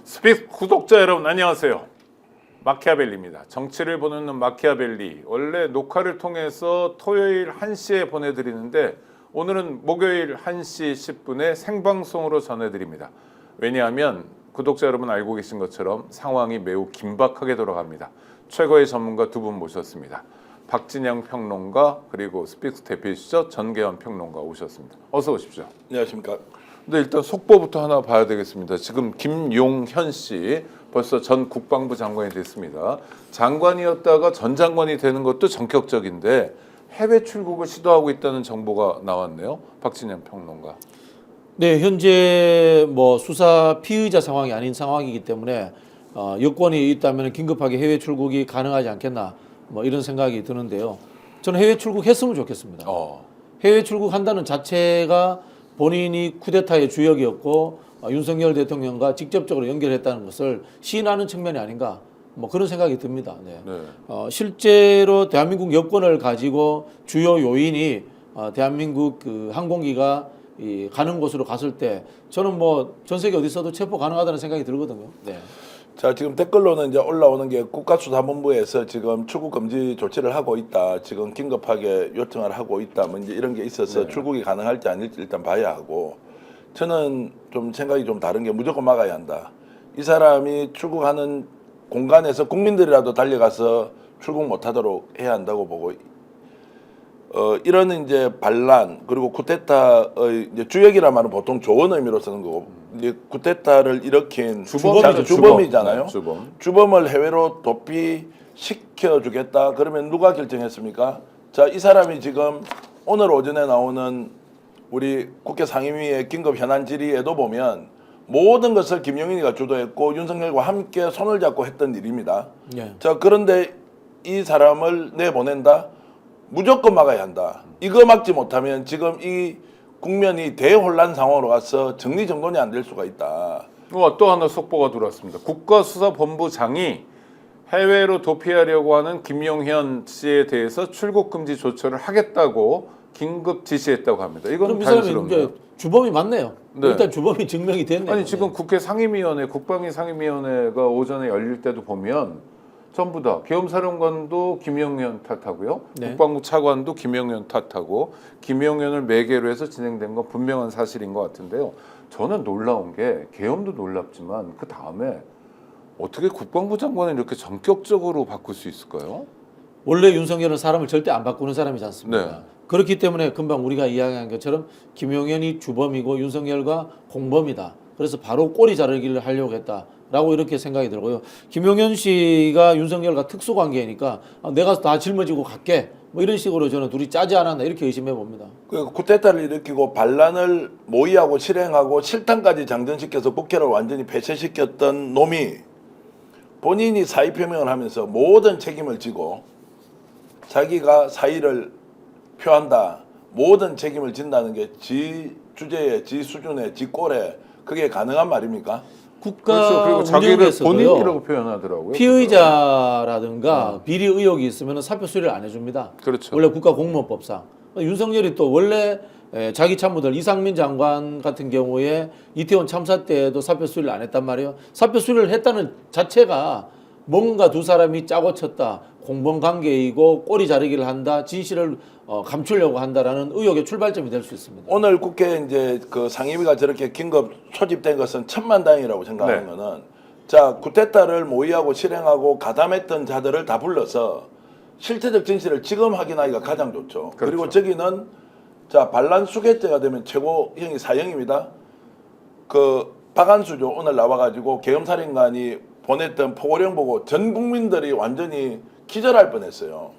스픽 구독자 여러분 안녕하세요. 마키아벨리입니다. 정치를 보는 눈 마키아벨리. 원래 녹화를 통해서 토요일 1시에 보내드리는데 오늘은 목요일 1시 10분에 생방송으로 전해드립니다. 왜냐하면 구독자 여러분 알고 계신 것처럼 상황이 매우 긴박하게 돌아갑니다. 최고의 전문가 두 분 모셨습니다. 박진영 평론가 그리고 스픽스 대표이시죠? 전계원 평론가 오셨습니다. 어서 오십시오. 안녕하십니까. 근데 일단 속보부터 하나 봐야 되겠습니다. 지금 김용현 씨 벌써 전 국방부 장관이 됐습니다. 장관이었다가 전 장관이 되는 것도 전격적인데 해외 출국을 시도하고 있다는 정보가 나왔네요. 박진영 평론가. 네, 현재 수사 피의자 상황이 아닌 상황이기 때문에 여건이 있다면 긴급하게 해외 출국이 가능하지 않겠나 이런 생각이 드는데요. 저는 해외 출국했으면 좋겠습니다. 해외 출국한다는 자체가 본인이 쿠데타의 주역이었고 윤석열 대통령과 직접적으로 연결했다는 것을 시인하는 측면이 아닌가 그런 생각이 듭니다. 네. 실제로 대한민국 여권을 가지고 주요 요인이 대한민국 그 항공기가 가는 곳으로 갔을 때 저는 전 세계 어디서도 체포 가능하다는 생각이 들거든요. 네. 자, 지금 댓글로는 이제 올라오는 게 국가수사본부에서 지금 출국 금지 조치를 하고 있다. 지금 긴급하게 요청을 하고 있다. 이제 이런 게 있어서 출국이 가능할지 아닐지 일단 봐야 하고, 저는 좀 생각이 좀 다른 게 무조건 막아야 한다. 이 사람이 출국하는 공간에서 국민들이라도 달려가서 출국 못하도록 해야 한다고 보고, 이런 이제 반란 그리고 쿠데타의 이제 주역이란 말은 보통 좋은 의미로 쓰는 거고, 이제 쿠데타를 일으킨 주범이잖아요. 네, 주범. 주범을 해외로 도피시켜 주겠다. 그러면 누가 결정했습니까? 자, 이 사람이 지금 오늘 오전에 나오는 우리 국회 상임위의 긴급 현안 질의에도 보면 모든 것을 김용인이가 주도했고 윤석열과 함께 손을 잡고 했던 일입니다. 네. 자, 그런데 이 사람을 내보낸다? 무조건 막아야 한다. 이거 막지 못하면 지금 이 국면이 대혼란 상황으로 가서 정리정돈이 안 될 수가 있다. 또 하나 속보가 들어왔습니다. 국가수사본부장이 해외로 도피하려고 하는 김용현 씨에 대해서 출국 금지 조처를 하겠다고 긴급 지시했다고 합니다. 이건 그럼 이 사람이 자연스럽네요. 이제 주범이 맞네요. 네. 일단 주범이 증명이 됐네요. 아니 지금 국회 상임위원회, 국방위 상임위원회가 오전에 열릴 때도 보면 전부 다 계엄사령관도 김용현 탓하고요. 네. 국방부 차관도 김용현 탓하고 김용현을 매개로 해서 진행된 건 분명한 사실인 것 같은데요. 저는 놀라운 게 계엄도 놀랍지만 그 다음에 어떻게 국방부 장관을 이렇게 전격적으로 바꿀 수 있을까요? 원래 윤석열은 사람을 절대 안 바꾸는 사람이지 않습니까? 네. 그렇기 때문에 금방 우리가 이야기한 것처럼 김용현이 주범이고 윤석열과 공범이다. 그래서 바로 꼬리 자르기를 하려고 했다라고 이렇게 생각이 들고요. 김용현 씨가 윤석열과 특수관계니까 내가 다 짊어지고 갈게 이런 식으로 저는 둘이 짜지 않았나 이렇게 의심해 봅니다. 그 쿠데타를 일으키고 반란을 모의하고 실행하고 실탄까지 장전시켜서 국회를 완전히 폐쇄시켰던 놈이 본인이 사의 표명을 하면서 모든 책임을 지고 자기가 사의를 표한다. 모든 책임을 진다는 게 지 주제에, 지 수준에, 지 꼴에 그게 가능한 말입니까? 국가 그렇죠. 그리고 자기를 운영에서도요. 본인이라고 표현하더라고요. 피의자라든가 비리 의혹이 있으면 사표 수리를 안 해줍니다. 그렇죠. 원래 국가공무원법상. 윤석열이 또 원래 자기 참모들 이상민 장관 같은 경우에 이태원 참사 때도 사표 수리를 안 했단 말이에요. 사표 수리를 했다는 자체가 뭔가 두 사람이 짜고 쳤다. 공범 관계이고 꼬리 자르기를 한다. 진실을 감추려고 한다라는 의혹의 출발점이 될 수 있습니다. 오늘 국회 이제 그 상임위가 저렇게 긴급 소집된 것은 천만다행이라고 생각하는 네. 거는, 자, 쿠데타를 모의하고 실행하고 가담했던 자들을 다 불러서 실체적 진실을 지금 확인하기가 가장 좋죠. 그렇죠. 그리고 저기는 자, 반란 수괴죄가 되면 최고형이 사형입니다. 그 박한수죠. 오늘 나와가지고 계엄살인관이 보냈던 포고령 보고 전 국민들이 완전히 기절할 뻔했어요.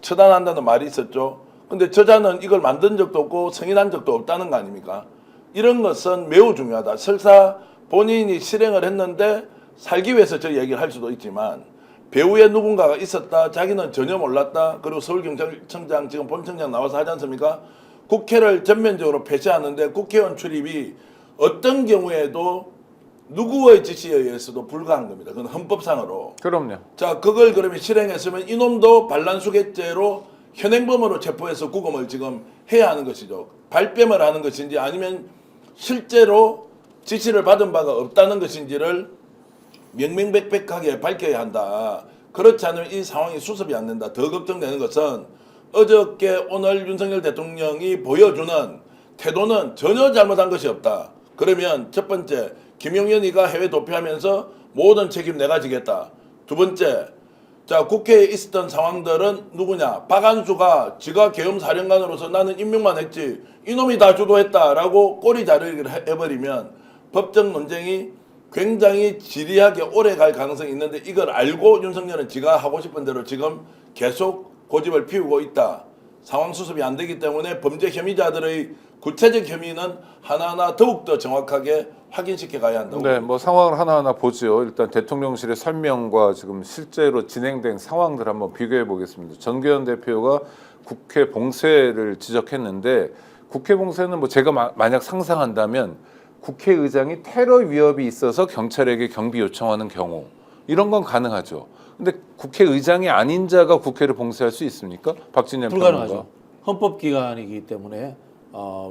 처단한다는 말이 있었죠. 근데 저자는 이걸 만든 적도 없고 승인한 적도 없다는 거 아닙니까? 이런 것은 매우 중요하다. 설사 본인이 실행을 했는데 살기 위해서 저 얘기를 할 수도 있지만 배후에 누군가가 있었다. 자기는 전혀 몰랐다. 그리고 서울경찰청장 지금 본청장 나와서 하지 않습니까? 국회를 전면적으로 폐쇄하는데 국회의원 출입이 어떤 경우에도 누구의 지시에 의해서도 불가한 겁니다. 그건 헌법상으로. 그럼요. 자, 그걸 그러면 실행했으면 이놈도 반란수괴죄로 현행범으로 체포해서 구금을 지금 해야 하는 것이죠. 발뺌을 하는 것인지 아니면 실제로 지시를 받은 바가 없다는 것인지를 명명백백하게 밝혀야 한다. 그렇지 않으면 이 상황이 수습이 안 된다. 더 걱정되는 것은 어저께 오늘 윤석열 대통령이 보여주는 태도는 전혀 잘못한 것이 없다. 그러면 첫 번째, 김용현이가 해외 도피하면서 모든 책임 내가 지겠다. 두 번째, 자, 국회에 있었던 상황들은 누구냐? 박한수가 지가 계엄사령관으로서 나는 임명만 했지 이놈이 다 주도했다라고 꼬리자르기를 해버리면 법적 논쟁이 굉장히 지리하게 오래 갈 가능성이 있는데 이걸 알고 윤석열은 지가 하고 싶은 대로 지금 계속 고집을 피우고 있다. 상황 수습이 안 되기 때문에 범죄 혐의자들의 구체적 혐의는 하나하나 더욱더 정확하게 확인시켜 가야 한다고. 네, 뭐 상황을 하나하나 보죠. 일단 대통령실의 설명과 지금 실제로 진행된 상황들 한번 비교해 보겠습니다. 전교현 대표가 국회 봉쇄를 지적했는데 국회 봉쇄는 뭐 제가 만약 상상한다면 국회의장이 테러 위협이 있어서 경찰에게 경비 요청하는 경우 이런 건 가능하죠. 근데 국회의장이 아닌 자가 국회를 봉쇄할 수 있습니까? 박진영 불가능하죠. 평론가. 헌법기관이기 때문에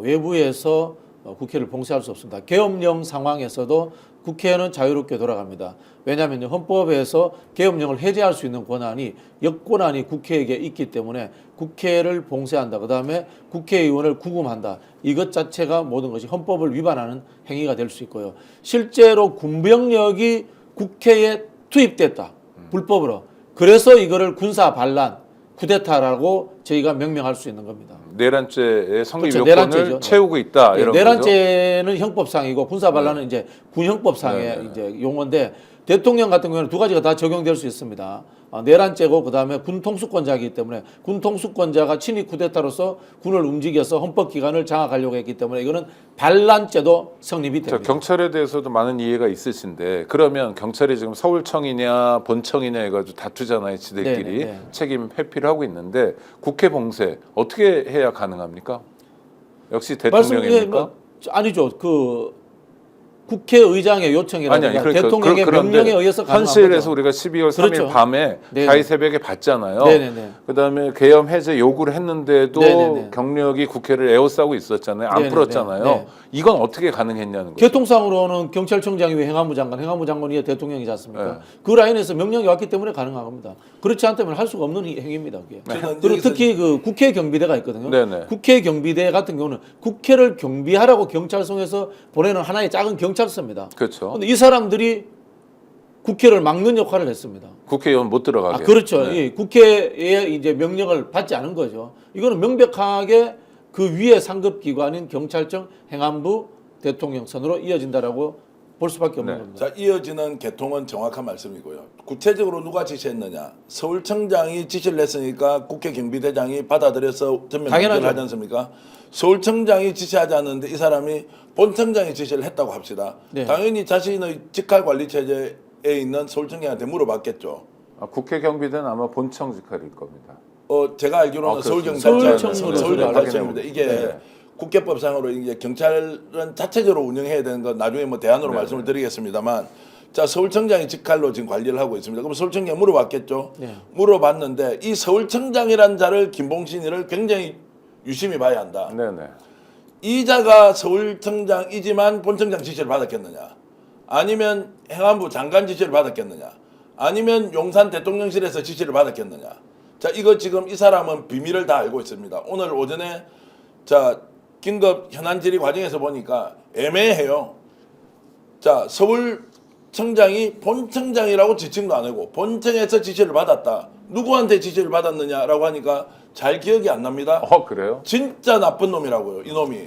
외부에서 국회를 봉쇄할 수 없습니다. 계엄령 상황에서도 국회는 자유롭게 돌아갑니다. 왜냐하면 헌법에서 계엄령을 해제할 수 있는 권한이 역권한이 국회에게 있기 때문에 국회를 봉쇄한다. 그다음에 국회의원을 구금한다. 이것 자체가 모든 것이 헌법을 위반하는 행위가 될 수 있고요. 실제로 군병력이 국회에 투입됐다. 불법으로. 그래서 이거를 군사 반란, 쿠데타라고 저희가 명명할 수 있는 겁니다. 내란죄의 성립 그렇죠, 요건을 내란죄죠. 채우고 있다. 이런 거죠. 내란죄는 형법상이고 군사 반란은 이제 군형법상의 이제 용어인데 대통령 같은 경우는 두 가지가 다 적용될 수 있습니다. 내란죄고 그다음에 군 통수권자이기 때문에 군 통수권자가 친위 쿠데타로서 군을 움직여서 헌법기관을 장악하려고 했기 때문에 이거는 반란죄도 성립이 됩니다. 경찰에 대해서도 많은 이해가 있으신데 그러면 경찰이 지금 서울청이냐 본청이냐 해가지고 다투잖아요. 지들끼리 네네. 책임 회피를 하고 있는데 국회 봉쇄 어떻게 해야 가능합니까? 역시 대통령입니까? 뭐, 아니죠. 그 국회의장의 요청이라든가 아니, 그러니까 대통령의 그런데 명령에 의해서 가능한 현실에서 거죠. 우리가 12월 3일 그렇죠. 밤에 네네. 가히 새벽에 봤잖아요. 네네네. 그다음에 계엄 해제 요구를 했는데도 네네네. 경력이 국회를 에워싸고 있었잖아요. 안 네네네. 풀었잖아요. 네. 이건 어떻게 가능했냐는 거죠. 개통상으로는 경찰청장이 왜 행안부 장관이 대통령이지 않습니까? 네. 그 라인에서 명령이 왔기 때문에 가능한 겁니다. 그렇지 않다면 할 수가 없는 행위입니다. 그게. 저는 그리고 여기서- 특히 그 국회 경비대가 있거든요. 네네. 국회 경비대 같은 경우는 국회를 경비하라고 경찰청에서 보내는 하나의 작은 경찰서입니다. 그렇죠. 근데 이 사람들이 국회를 막는 역할을 했습니다. 국회의원 못 들어가게. 그렇죠. 네. 예, 국회의 이제 명령을 받지 않은 거죠. 이거는 명백하게 그 위에 상급 기관인 경찰청, 행안부, 대통령 선으로 이어진다라고 볼 수밖에 없는 네. 겁니다. 자, 이어지는 개통은 정확한 말씀이고요. 구체적으로 누가 지시했느냐? 서울청장이 지시를 했으니까 국회 경비대장이 받아들여서 전면 당연하죠. 공개를 하지 않습니까? 서울청장이 지시하지 않는데 이 사람이 본청장이 지시를 했다고 합시다. 네. 당연히 자신의 직할관리체제에 있는 서울청장한테 물어봤겠죠. 국회 경비대는 아마 본청 직할일 겁니다. 제가 알기로는 그렇습니다. 서울청으로 서울경찰청입니다. 확인해 이게 네. 국회법상으로 이제 경찰은 자체적으로 운영해야 되는 건 나중에 뭐 대안으로 네. 말씀을 드리겠습니다만, 자, 서울청장이 직할로 지금 관리를 하고 있습니다. 그럼 서울청장이 물어봤겠죠. 네. 물어봤는데 이 서울청장이라는 자를 김봉신이를 굉장히 유심히 봐야 한다. 네네. 이 자가 서울청장이지만 본청장 지시를 받았겠느냐? 아니면 행안부 장관 지시를 받았겠느냐? 아니면 용산 대통령실에서 지시를 받았겠느냐? 자, 이거 지금 이 사람은 비밀을 다 알고 있습니다. 오늘 오전에 자, 긴급 현안 질의 과정에서 보니까 애매해요. 자, 서울청장이 본청장이라고 지칭도 안 하고 본청에서 지시를 받았다. 누구한테 지시를 받았느냐라고 하니까 잘 기억이 안 납니다. 그래요? 진짜 나쁜 놈이라고요, 이놈이.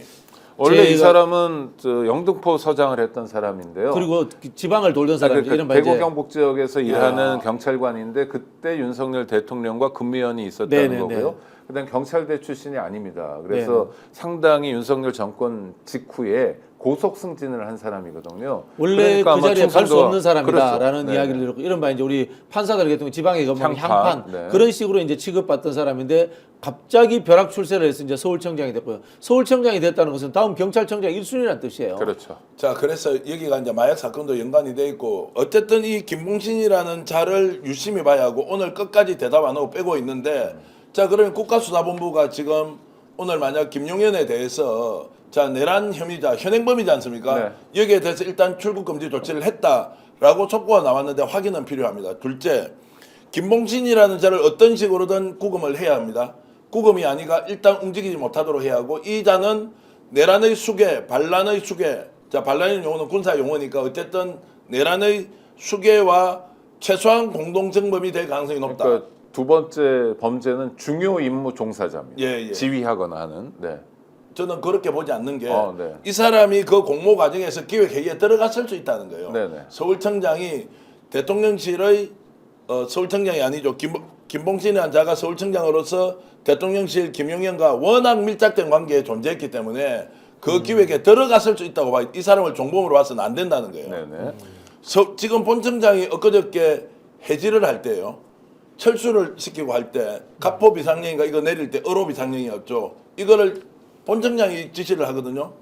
원래 이 제가- 사람은 영등포 서장을 했던 사람인데요. 그리고 지방을 돌던 사람이 그러니까 이른바 대구 이제 경북 지역에서 일하는 경찰관인데 그때 윤석열 대통령과 근무연이 있었다는 네네네. 거고요. 그다음 경찰대 출신이 아닙니다. 그래서 상당히 윤석열 정권 직후에 고속 승진을 한 사람이거든요. 원래 그러니까 그 아마 자리에 갈 수 충성도가- 없는 사람이다라는 그렇죠. 네. 이야기를 들었고 이른바 이제 우리 판사들 같은 경우 지방에 가면 향판, 향판 네. 그런 식으로 이제 취급받던 사람인데 갑자기 벼락 출세를 해서 이제 서울청장이 됐고요. 서울청장이 됐다는 것은 다음 경찰청장 1순위라는 뜻이에요. 그렇죠. 자, 그래서 여기가 이제 마약 사건도 연관이 돼 있고 어쨌든 이 김봉신이라는 자를 유심히 봐야 하고 오늘 끝까지 대답 안 하고 빼고 있는데 자, 그러면 국가수사본부가 지금 오늘 만약 김용현에 대해서 자, 내란 혐의자, 현행범이지 않습니까? 네. 여기에 대해서 일단 출국 금지 조치를 했다. 라고 촉구가 나왔는데 확인은 필요합니다. 둘째, 김봉신이라는 자를 어떤 식으로든 구금을 해야 합니다. 구금이 아니라 일단 움직이지 못하도록 해야 하고, 이 자는 내란의 수괴, 반란의 수괴, 자 반란의 용어는 군사 용어니까 어쨌든 내란의 수괴와 최소한 공동정범이 될 가능성이 높다. 그러니까 두 번째 범죄는 중요 임무 종사자입니다. 예. 지휘하거나 하는. 네. 저는 그렇게 보지 않는 게 이 네. 사람이 그 공모 과정에서 기획회의에 들어갔을 수 있다는 거예요. 네네. 서울청장이 대통령실의 서울청장이 아니죠. 김봉신이라는 자가 서울청장으로서 대통령실 김용현과 워낙 밀착된 관계에 존재했기 때문에 그 기획에 들어갔을 수 있다고 봐요. 이 사람을 종범으로 봐서는 안 된다는 거예요. 네네. 지금 본청장이 엊그저께 해지를 할 때요. 철수를 시키고 할 때 갑포 비상령인가 이거 내릴 때 어로 비상령이었죠. 이거를 본청장이 지시를 하거든요.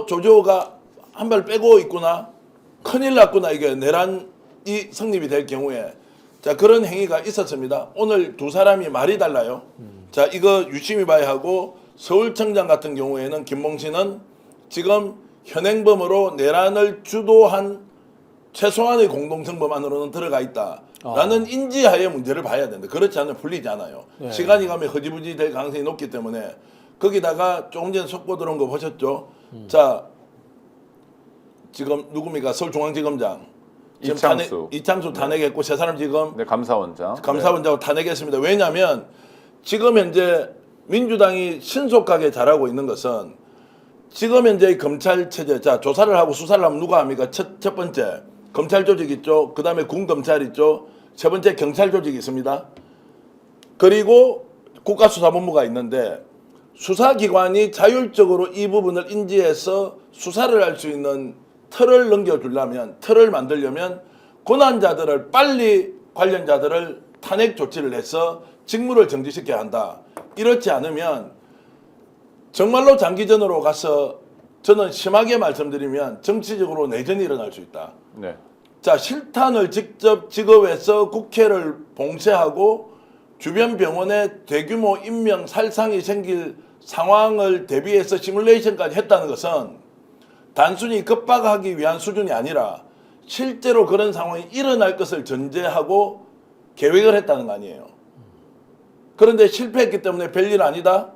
조조가 한 발 빼고 있구나. 큰일 났구나. 이게 내란이 성립이 될 경우에 자 그런 행위가 있었습니다. 오늘 두 사람이 말이 달라요. 자 이거 유심히 봐야 하고 서울청장 같은 경우에는 김봉신은 지금 현행범으로 내란을 주도한 최소한의 공동정범 안으로는 들어가 있다라는 인지하에 문제를 봐야 된다. 그렇지 않으면 풀리지 않아요. 네. 시간이 가면 허지부지 될 가능성이 높기 때문에 거기다가 조금 전에 속보 들어온 거 보셨죠? 자 지금 누굽니까? 서울중앙지검장 지금 이창수 탄핵했고 세 사람 지금 네, 감사원장. 감사원장을 탄핵했습니다. 왜냐하면 지금 현재 민주당이 신속하게 잘하고 있는 것은 지금 현재 검찰 체제, 자 조사를 하고 수사를 하면 누가 합니까? 첫 번째 검찰 조직 있죠. 그 다음에 군 검찰 있죠. 세 번째 경찰 조직이 있습니다. 그리고 국가수사본부가 있는데 수사기관이 자율적으로 이 부분을 인지해서 수사를 할 수 있는 틀을 넘겨주려면, 틀을 만들려면 고난자들을 빨리 관련자들을 탄핵 조치를 해서 직무를 정지시켜야 한다. 이렇지 않으면 정말로 장기전으로 가서 저는 심하게 말씀드리면 정치적으로 내전이 일어날 수 있다. 네. 자, 실탄을 직접 직업해서 국회를 봉쇄하고 주변 병원에 대규모 인명 살상이 생길 상황을 대비해서 시뮬레이션까지 했다는 것은 단순히 급박하기 위한 수준이 아니라 실제로 그런 상황이 일어날 것을 전제하고 계획을 했다는 거 아니에요. 그런데 실패했기 때문에 별일 아니다.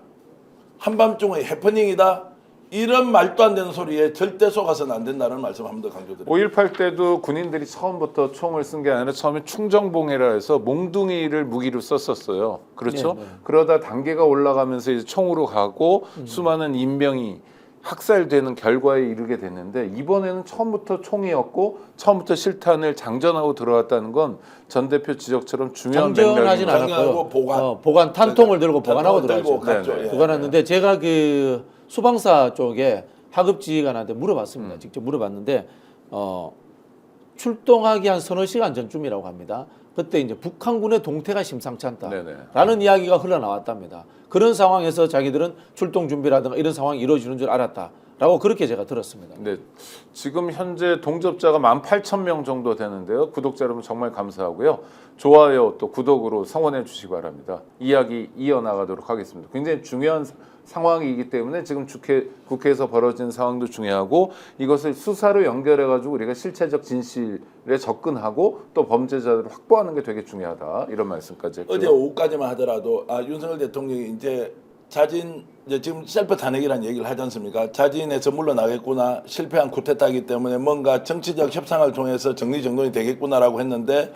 한밤중의 해프닝이다. 이런 말도 안 되는 소리에 절대 속아서는 안 된다는 말씀 한 번 더 강조드립니다. 5.18 때도 군인들이 처음부터 총을 쓴 게 아니라 처음에 충정봉해라 해서 몽둥이를 무기로 썼었어요. 그렇죠? 네. 그러다 단계가 올라가면서 이제 총으로 가고 수많은 인명이 학살되는 결과에 이르게 됐는데 이번에는 처음부터 총이었고 처음부터 실탄을 장전하고 들어왔다는 건 전 대표 지적처럼 중요한 장전하진 맥락입니다. 않았고요. 보관. 보관 탄통을 들고 보관하고 들고 들어왔죠. 갔죠. 예. 보관했는데 제가 그 수방사 쪽에 하급지관한테 물어봤습니다. 직접 물어봤는데 출동하기 한 서너 시간 전쯤이라고 합니다. 그때 이제 북한군의 동태가 심상치 않다라는 이야기가 흘러나왔답니다. 그런 상황에서 자기들은 출동 준비라든가 이런 상황이 이루어지는 줄 알았다라고 그렇게 제가 들었습니다. 네, 지금 현재 동접자가 18,000명 정도 되는데요. 구독자 여러분 정말 감사하고요. 좋아요 또 구독으로 성원해 주시기 바랍니다. 이야기 이어나가도록 하겠습니다. 굉장히 중요한 상황이기 때문에 지금 국회에서 벌어진 상황도 중요하고 이것을 수사로 연결해가지고 우리가 실체적 진실에 접근하고 또 범죄자들을 확보하는 게 되게 중요하다. 이런 말씀까지 했고요. 어제 오후까지만 하더라도 윤석열 대통령이 이제 이제 지금 셀프 탄핵이라는 얘기를 하지 않습니까? 자진해서 물러나겠구나. 실패한 쿠데타이기 때문에 뭔가 정치적 협상을 통해서 정리정돈이 되겠구나라고 했는데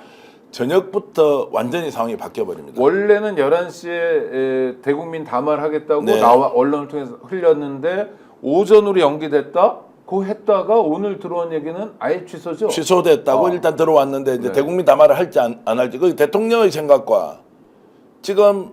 저녁부터 완전히 상황이 바뀌어버립니다. 원래는 11시에 대국민 담화하겠다고 네. 언론을 통해서 흘렸는데 오전으로 연기됐다? 그거 했다가 오늘 들어온 얘기는 아예 취소죠? 취소됐다고 일단 들어왔는데 이제 네. 대국민 담화를 할지 안 할지 그 대통령의 생각과 지금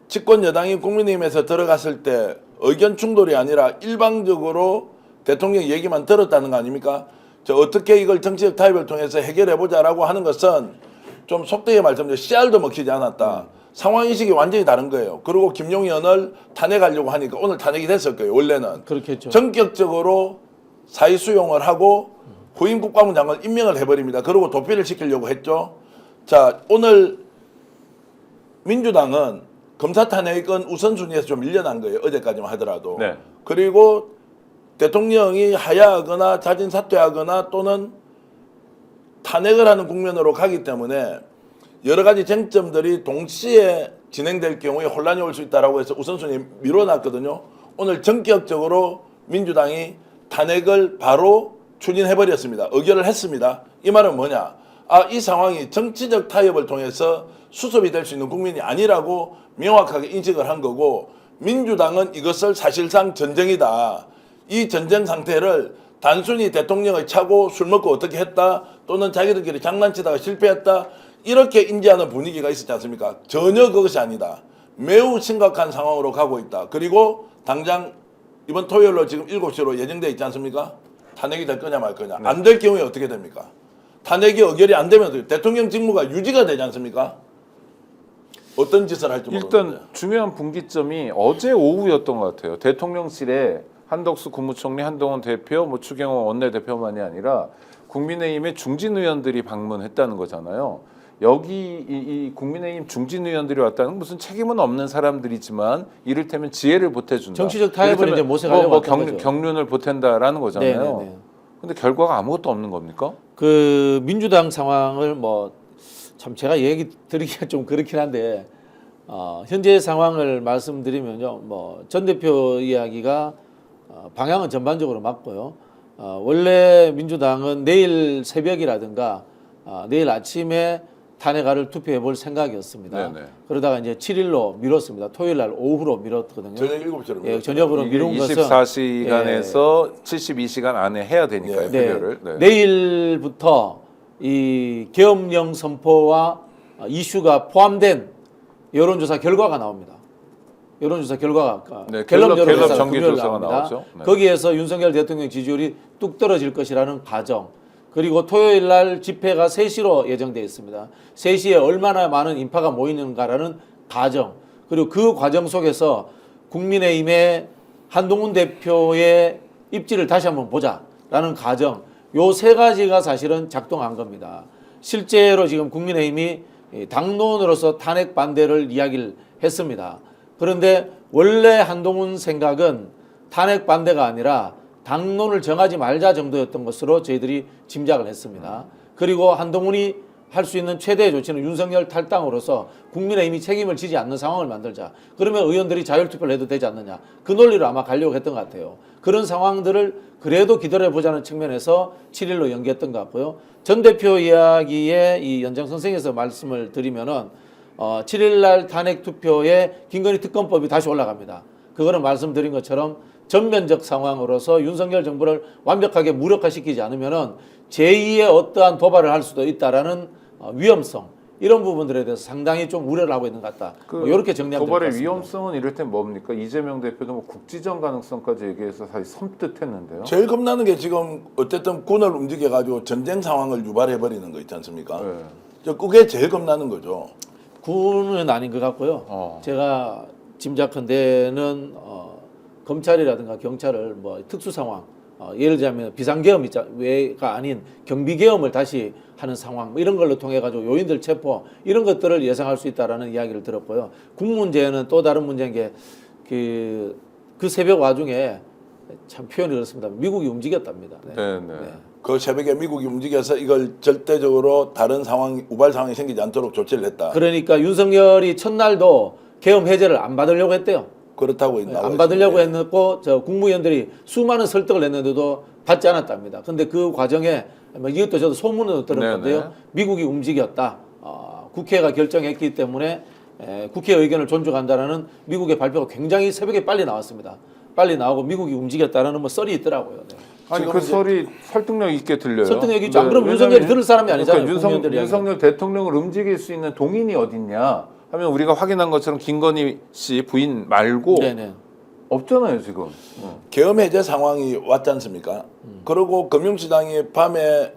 집권 여당이 국민의힘에서 들어갔을 때 의견 충돌이 아니라 일방적으로 대통령 얘기만 들었다는 거 아닙니까? 어떻게 이걸 정치적 타협을 통해서 해결해보자라고 하는 것은 좀 속되게 말씀드려 씨알도 먹히지 않았다. 상황인식이 완전히 다른 거예요. 그리고 김용현을 탄핵하려고 하니까 오늘 탄핵이 됐을 거예요. 원래는. 그렇겠죠. 전격적으로 사의 수용을 하고 후임 국방부 장관을 임명을 해버립니다. 그리고 도피를 시키려고 했죠. 자, 오늘 민주당은 검사 탄핵은 우선순위에서 좀 밀려난 거예요. 어제까지만 하더라도. 네. 그리고 대통령이 하야하거나 자진 사퇴하거나 또는 탄핵을 하는 국면으로 가기 때문에 여러 가지 쟁점들이 동시에 진행될 경우에 혼란이 올 수 있다라고 해서 우선순위 미뤄놨거든요. 오늘 전격적으로 민주당이 탄핵을 바로 추진해버렸습니다. 의결을 했습니다. 이 말은 뭐냐? 이 상황이 정치적 타협을 통해서 수습이 될 수 있는 국민이 아니라고 명확하게 인식을 한 거고, 민주당은 이것을 사실상 전쟁이다. 이 전쟁 상태를 단순히 대통령의 차고 술 먹고 어떻게 했다, 또는 자기들끼리 장난치다가 실패했다, 이렇게 인지하는 분위기가 있었지 않습니까? 전혀 그것이 아니다. 매우 심각한 상황으로 가고 있다. 그리고 당장 이번 토요일로 지금 7시로 예정돼 있지 않습니까? 탄핵이 될 거냐 말 거냐. 안 될 경우에 어떻게 됩니까? 탄핵이 의결이 안 되면 대통령 직무가 유지가 되지 않습니까? 어떤 짓을 할지 모르겠는데. 일단 중요한 분기점이 어제 오후였던 것 같아요. 대통령실에 한덕수 국무총리, 한동훈 대표, 추경호 원내대표만이 아니라 국민의힘의 중진 의원들이 방문했다는 거잖아요. 여기 이 국민의힘 중진 의원들이 왔다는 무슨 책임은 없는 사람들이지만 이를테면 지혜를 보태준다. 정치적 타협을 이제 모색하려고 왔던 거죠. 경륜을 보탠다라는 거잖아요. 네네네. 근데 결과가 아무것도 없는 겁니까? 그 민주당 상황을 참 제가 얘기 드리기가 좀 그렇긴 한데 현재 상황을 말씀드리면요, 전 대표 이야기가 방향은 전반적으로 맞고요. 원래 민주당은 내일 새벽이라든가 내일 아침에 탄핵안을 투표해 볼 생각이었습니다. 네네. 그러다가 이제 7일로 미뤘습니다. 토요일 날 오후로 미뤘거든요. 저녁 7시로. 예, 저녁으로 미룬 것은 24시간에서 72시간 안에 해야 되니까요. 네. 표결을. 네. 내일부터 이 계엄령 선포와 이슈가 포함된 여론조사 결과가 나옵니다. 여론조사 결과가 네, 갤럽 갤럽 여론조사가 정기 금요일 조사가 나옵니다. 나오죠. 네. 거기에서 윤석열 대통령 지지율이 뚝 떨어질 것이라는 가정, 그리고 토요일 날 집회가 3시로 예정되어 있습니다. 3시에 얼마나 많은 인파가 모이는가라는 가정, 그리고 그 과정 속에서 국민의힘의 한동훈 대표의 입지를 다시 한번 보자라는 가정, 요 세 가지가 사실은 작동한 겁니다. 실제로 지금 국민의힘이 당론으로서 탄핵 반대를 이야기를 했습니다. 그런데 원래 한동훈 생각은 탄핵 반대가 아니라 당론을 정하지 말자 정도였던 것으로 저희들이 짐작을 했습니다. 그리고 한동훈이 할 수 있는 최대의 조치는 윤석열 탈당으로서 국민의힘이 책임을 지지 않는 상황을 만들자. 그러면 의원들이 자율투표를 해도 되지 않느냐. 그 논리로 아마 가려고 했던 것 같아요. 그런 상황들을 그래도 기다려보자는 측면에서 7일로 연기했던 것 같고요. 전 대표 이야기에 이 연장선생에서 말씀을 드리면은 7일 날 탄핵 투표에 김건희 특검법이 다시 올라갑니다. 그거는 말씀드린 것처럼 전면적 상황으로서 윤석열 정부를 완벽하게 무력화시키지 않으면은 제2의 어떠한 도발을 할 수도 있다라는 위험성, 이런 부분들에 대해서 상당히 좀 우려를 하고 있는 것 같다. 이렇게 정리하면 될 것 도발의 같습니다. 위험성은 이를테면 뭡니까? 이재명 대표도 국지전 가능성까지 얘기해서 사실 섬뜩했는데요. 제일 겁나는 게 지금 어쨌든 군을 움직여가지고 전쟁 상황을 유발해버리는 거 있지 않습니까? 네. 그게 제일 겁나는 거죠. 군은 아닌 것 같고요. 제가 짐작컨대는 검찰이라든가 경찰을 특수 상황, 예를 들자면 비상계엄 외가 아닌 경비계엄을 다시 하는 상황, 이런 걸로 통해 가지고 요인들 체포, 이런 것들을 예상할 수 있다라는 이야기를 들었고요. 국 문제는 또 다른 문제인 게 그 새벽 와중에 참 표현이 그렇습니다. 미국이 움직였답니다. 네. 그 새벽에 미국이 움직여서 이걸 절대적으로 다른 상황, 우발 상황이 생기지 않도록 조치를 했다. 그러니까 윤석열이 첫날도 계엄 해제를 안 받으려고 했대요. 그렇다고 안 받으려고 했고 국무위원들이 수많은 설득을 했는데도 받지 않았답니다. 근데 그 과정에 이것도 저도 소문으로 들은 건데요. 미국이 움직였다. 국회가 결정했기 때문에 국회 의견을 존중한다라는 미국의 발표가 굉장히 새벽에 빨리 나왔습니다. 빨리 나오고 미국이 움직였다라는 썰이 있더라고요. 네. 아니 그 설이 설득력 있게 들려요. 설득력 있죠. 안 그러면 윤석열이 들을 사람이 아니잖아요. 그러니까 윤석열 대통령을 움직일 수 있는 동인이 어딨냐 하면 우리가 확인한 것처럼 김건희 씨 부인 말고 없잖아요 지금. 계엄 해제 상황이 왔지 않습니까? 그리고 금융시장이 밤에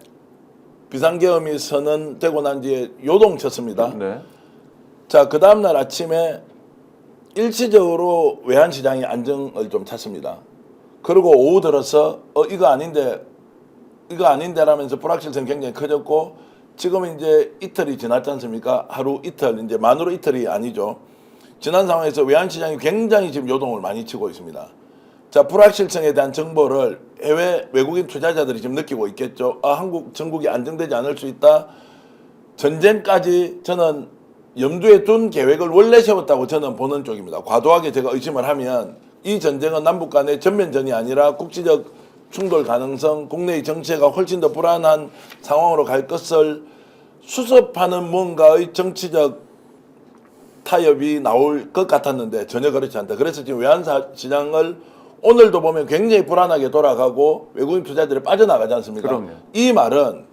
비상계엄이 선언되고 난 뒤에 요동쳤습니다. 네. 자, 그 다음날 아침에 일시적으로 외환시장이 안정을 좀 찾습니다. 그리고 오후 들어서 이거 아닌데라면서 불확실성이 굉장히 커졌고, 지금 이제 이틀이 지났지 않습니까? 하루 이틀, 이제 만으로 이틀이 아니죠. 지난 상황에서 외환시장이 굉장히 지금 요동을 많이 치고 있습니다. 자, 불확실성에 대한 정보를 해외 외국인 투자자들이 지금 느끼고 있겠죠. 한국 전국이 안정되지 않을 수 있다. 전쟁까지 저는 염두에 둔 계획을 원래 세웠다고 저는 보는 쪽입니다. 과도하게 제가 의심을 하면 이 전쟁은 남북 간의 전면전이 아니라 국지적 충돌 가능성, 국내의 정체가 훨씬 더 불안한 상황으로 갈 것을 수습하는 뭔가의 정치적 타협이 나올 것 같았는데 전혀 그렇지 않다. 그래서 지금 외환시장을 오늘도 보면 굉장히 불안하게 돌아가고 외국인 투자들이 빠져나가지 않습니까? 그럼요. 이 말은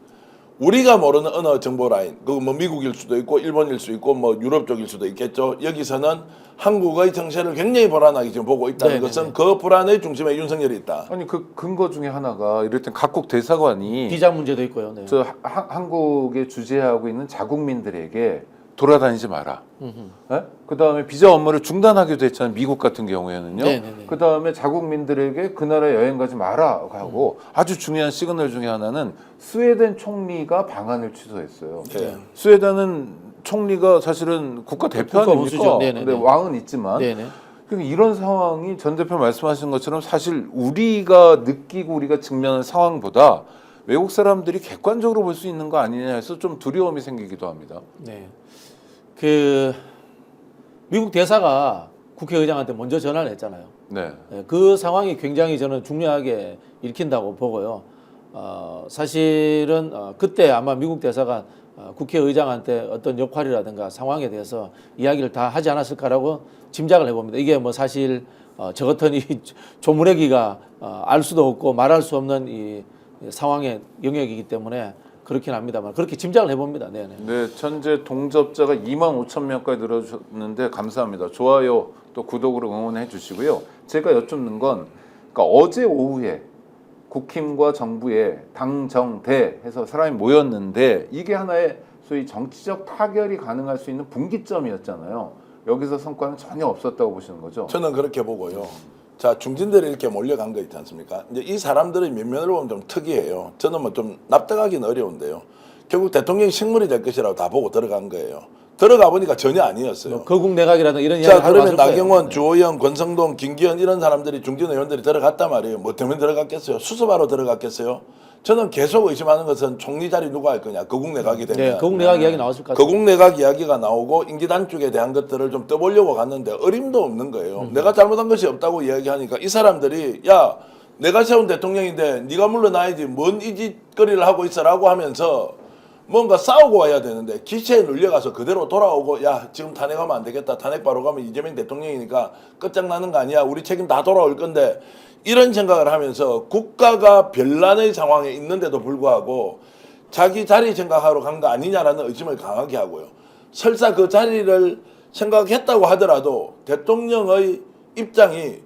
우리가 모르는 어느 정보 라인, 그 뭐 미국일 수도 있고 일본일 수도 있고 뭐 유럽 쪽일 수도 있겠죠. 여기서는 한국의 정세를 굉장히 불안하게 지금 보고 있다는 네네네. 것은 그 불안의 중심에 윤석열이 있다. 아니 그 근거 중에 하나가 이럴 땐 각국 대사관이 비자 문제도 있고요. 네. 저 한국에 주재하고 있는 자국민들에게 돌아다니지 마라. 그 다음에 비자 업무를 중단하기도 했잖아요. 미국 같은 경우에는요. 네네네. 그 다음에 자국민들에게 그 나라에 여행 가지 마라 하고 아주 중요한 시그널 중에 하나는 스웨덴 총리가 방한을 취소했어요. 네. 스웨덴은 총리가 사실은 국가 대표 국가 아닙니까? 원수죠. 네네네. 근데 왕은 있지만 네네. 그러니까 이런 상황이 전 대표 말씀하신 것처럼 사실 우리가 느끼고 우리가 직면한 상황보다 외국 사람들이 객관적으로 볼 수 있는 거 아니냐 해서 좀 두려움이 생기기도 합니다. 네. 그 미국 대사가 국회의장한테 먼저 전화를 했잖아요. 네. 네, 그 상황이 굉장히 저는 중요하게 읽힌다고 보고요. 사실은 그때 아마 미국 대사가 국회의장한테 어떤 역할이라든가 상황에 대해서 이야기를 다 하지 않았을까라고 짐작을 해봅니다. 이게 뭐 사실 저 같은 이 조무래기가 알 수도 없고 말할 수 없는 이 상황의 영역이기 때문에 그렇긴 합니다만 그렇게 짐작을 해봅니다. 네네. 네, 현재 동접자가 25,000명까지 늘어졌는데 감사합니다. 좋아요 또 구독으로 응원해 주시고요. 제가 여쭙는 건 그러니까 어제 오후에 국힘과 정부에 당정대 해서 사람이 모였는데 이게 하나의 소위 정치적 타결이 가능할 수 있는 분기점이었잖아요. 여기서 성과는 전혀 없었다고 보시는 거죠? 저는 그렇게 보고요. 자, 중진들이 이렇게 몰려간 거 있지 않습니까? 이제 이 사람들의 면면으로 보면 좀 특이해요. 저는 뭐 좀 납득하기는 어려운데요. 결국 대통령이 식물이 될 것이라고 다 보고 들어간 거예요. 들어가 보니까 전혀 아니었어요. 뭐 거국 내각이라든 이런 자, 이야기 하러 그러면 갔을 거예요. 나경원, 주호영, 권성동, 김기현 이런 사람들이 중진 의원들이 들어갔단 말이에요. 뭐 때문에 들어갔겠어요? 수습하러 들어갔겠어요? 저는 계속 의심하는 것은 총리 자리 누가 할 거냐? 거국 내각이 되면. 네, 거국 내각 이야기 나왔을 것 같아요. 거국 내각 이야기가 나오고 임기 단축에 대한 것들을 좀 떠보려고 갔는데 어림도 없는 거예요. 내가 잘못한 것이 없다고 이야기하니까 이 사람들이 야, 내가 세운 대통령인데 네가 물러나야지 뭔 이 짓거리를 하고 있어라고 하면서 뭔가 싸우고 와야 되는데 기체에 눌려가서 그대로 돌아오고 야, 지금 탄핵하면 안 되겠다. 탄핵 바로 가면 이재명 대통령이니까 끝장나는 거 아니야. 우리 책임 다 돌아올 건데 이런 생각을 하면서 국가가 별난의 상황에 있는데도 불구하고 자기 자리 생각하러 간 거 아니냐라는 의심을 강하게 하고요. 설사 그 자리를 생각했다고 하더라도 대통령의 입장이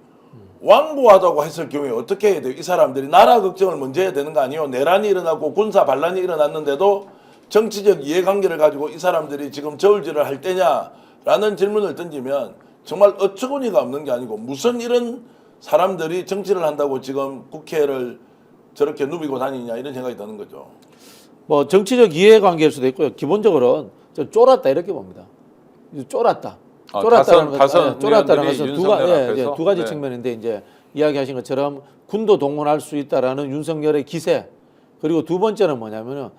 왕부하다고 했을 경우에 어떻게 해야 돼요? 이 사람들이 나라 걱정을 먼저 해야 되는 거 아니에요? 내란이 일어나고 군사 반란이 일어났는데도 정치적 이해관계를 가지고 이 사람들이 지금 저울질을 할 때냐라는 질문을 던지면 정말 어처구니가 없는 게 아니고 무슨 이런 사람들이 정치를 한다고 지금 국회를 저렇게 누비고 다니냐 이런 생각이 드는 거죠. 뭐 정치적 이해관계일 수도 있고요. 기본적으로는 좀 쫄았다 이렇게 봅니다. 쫄았다. 쫄았다는 다선 것은 윤석열 앞에서? 두 가지 네. 측면인데 이제 이야기하신 것처럼 군도 동원할 수 있다라는 윤석열의 기세 그리고 두 번째는 뭐냐면은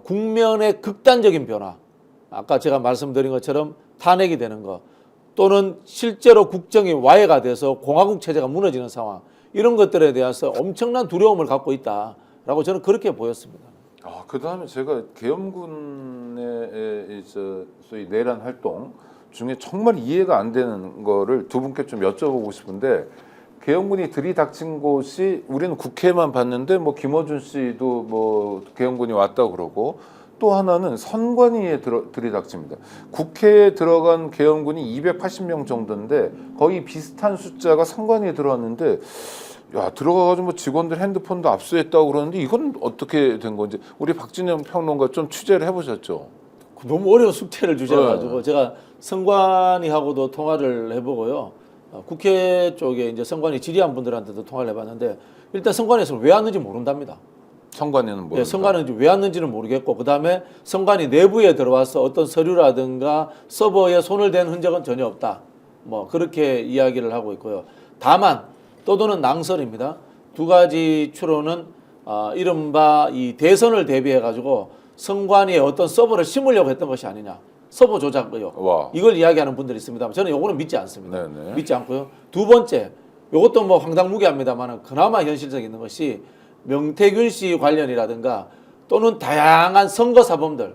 국면의 극단적인 변화. 아까 제가 말씀드린 것처럼 탄핵이 되는 거 또는 실제로 국정이 와해가 돼서 공화국 체제가 무너지는 상황 이런 것들에 대해서 엄청난 두려움을 갖고 있다라고 저는 그렇게 보였습니다. 그 다음에 제가 계엄군의 소위 내란 활동 중에 정말 이해가 안 되는 거를 두 분께 좀 여쭤보고 싶은데 계엄군이 들이닥친 곳이 우리는 국회만 봤는데 뭐 김어준 씨도 뭐 계엄군이 왔다고 그러고 또 하나는 선관위에 들이닥칩니다. 국회에 들어간 계엄군이 280명 정도인데 거의 비슷한 숫자가 선관위에 들어왔는데 야 들어가가지고 뭐 직원들 핸드폰도 압수했다고 그러는데 이건 어떻게 된 건지 우리 박진영 평론가 좀 취재를 해보셨죠? 너무 어려운 숙제를 주셔가지고 제가 선관위하고도 통화를 해보고요. 국회 쪽에 이제 선관위 질의한 분들한테도 통화를 해봤는데 일단 선관위에서는 왜 왔는지 모른답니다. 선관위는 모른다. 네, 선관위는 왜 왔는지는 모르겠고 그 다음에 선관위 내부에 들어와서 어떤 서류라든가 서버에 손을 댄 흔적은 전혀 없다. 뭐 그렇게 이야기를 하고 있고요. 다만 떠도는 낭설입니다. 두 가지 추론은 이른바 이 대선을 대비해 가지고 선관위에 어떤 서버를 심으려고 했던 것이 아니냐. 서버 조작 의혹. 와. 이걸 이야기하는 분들이 있습니다. 저는 요거는 믿지 않습니다. 네네. 믿지 않고요. 두 번째, 요것도 뭐 황당무계합니다만 그나마 현실적 있는 것이 명태균 씨 관련이라든가 또는 다양한 선거사범들이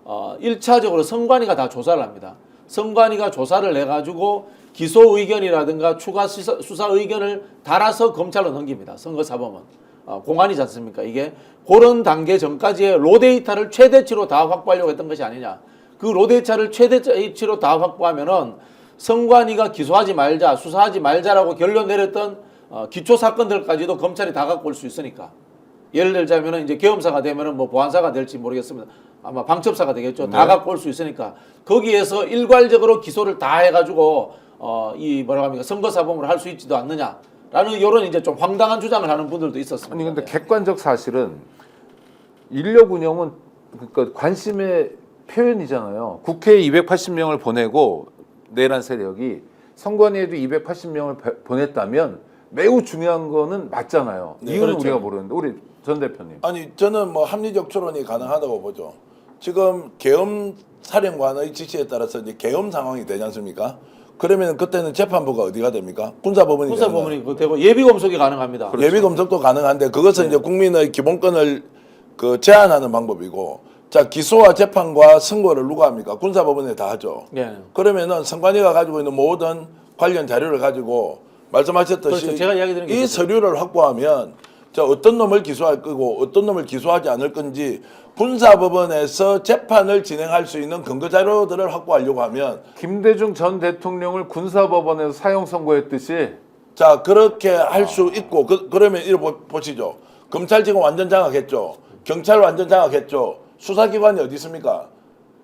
1차적으로 선관위가 다 조사를 합니다. 선관위가 조사를 해가지고 기소 의견이라든가 추가 수사 의견을 달아서 검찰로 넘깁니다. 선거사범은. 공안이지 않습니까? 이게 그런 단계 전까지의 로데이터를 최대치로 다 확보하려고 했던 것이 아니냐. 그 로데이터를 최대치로 다 확보하면은 선관위가 기소하지 말자, 수사하지 말자라고 결론 내렸던 기초 사건들까지도 검찰이 다 갖고 올 수 있으니까. 예를 들자면은 이제 계엄사가 되면은 뭐 보안사가 될지 모르겠습니다. 아마 방첩사가 되겠죠. 다 갖고 올 수 있으니까 거기에서 일괄적으로 기소를 다 해가지고 이 뭐라고 합니까 선거사범을 할 수 있지도 않느냐라는 이런 이제 좀 황당한 주장을 하는 분들도 있었습니다. 아니 근데 객관적 사실은 인력 운영은 그러니까 관심의 표현이잖아요. 국회에 280명을 보내고 내란 세력이 선관위에도 280명을 보냈다면 매우 중요한 거는 맞잖아요. 네, 이유는 그렇죠. 우리가 모르는데 우리 전 대표님. 아니 저는 뭐 합리적 추론이 가능하다고 보죠. 지금 계엄 사령관의 지시에 따라서 이제 계엄 상황이 되지 않습니까? 그러면 그때는 재판부가 어디가 됩니까? 군사법원이 군사법원이 그거 되고 예비 검속이 가능합니다. 그렇죠. 예비 검색도 가능한데 그것은 이제 국민의 기본권을 제한하는 방법이고, 자 기소와 재판과 선고를 누가 합니까? 군사법원에 다 하죠. 예. 그러면은 선관위가 가지고 있는 모든 관련 자료를 가지고 말씀하셨듯이 그렇죠. 제가 이야기 드린 게 이 있었죠. 서류를 확보하면 자 어떤 놈을 기소할 거고 어떤 놈을 기소하지 않을 건지 군사법원에서 재판을 진행할 수 있는 근거 자료들을 확보하려고 하면, 김대중 전 대통령을 군사법원에서 사형 선고했듯이 자 그렇게 할 수 있고 그러면 이거 보시죠. 검찰 지금 완전 장악했죠. 경찰 완전 장악했죠. 수사기관이 어디 있습니까?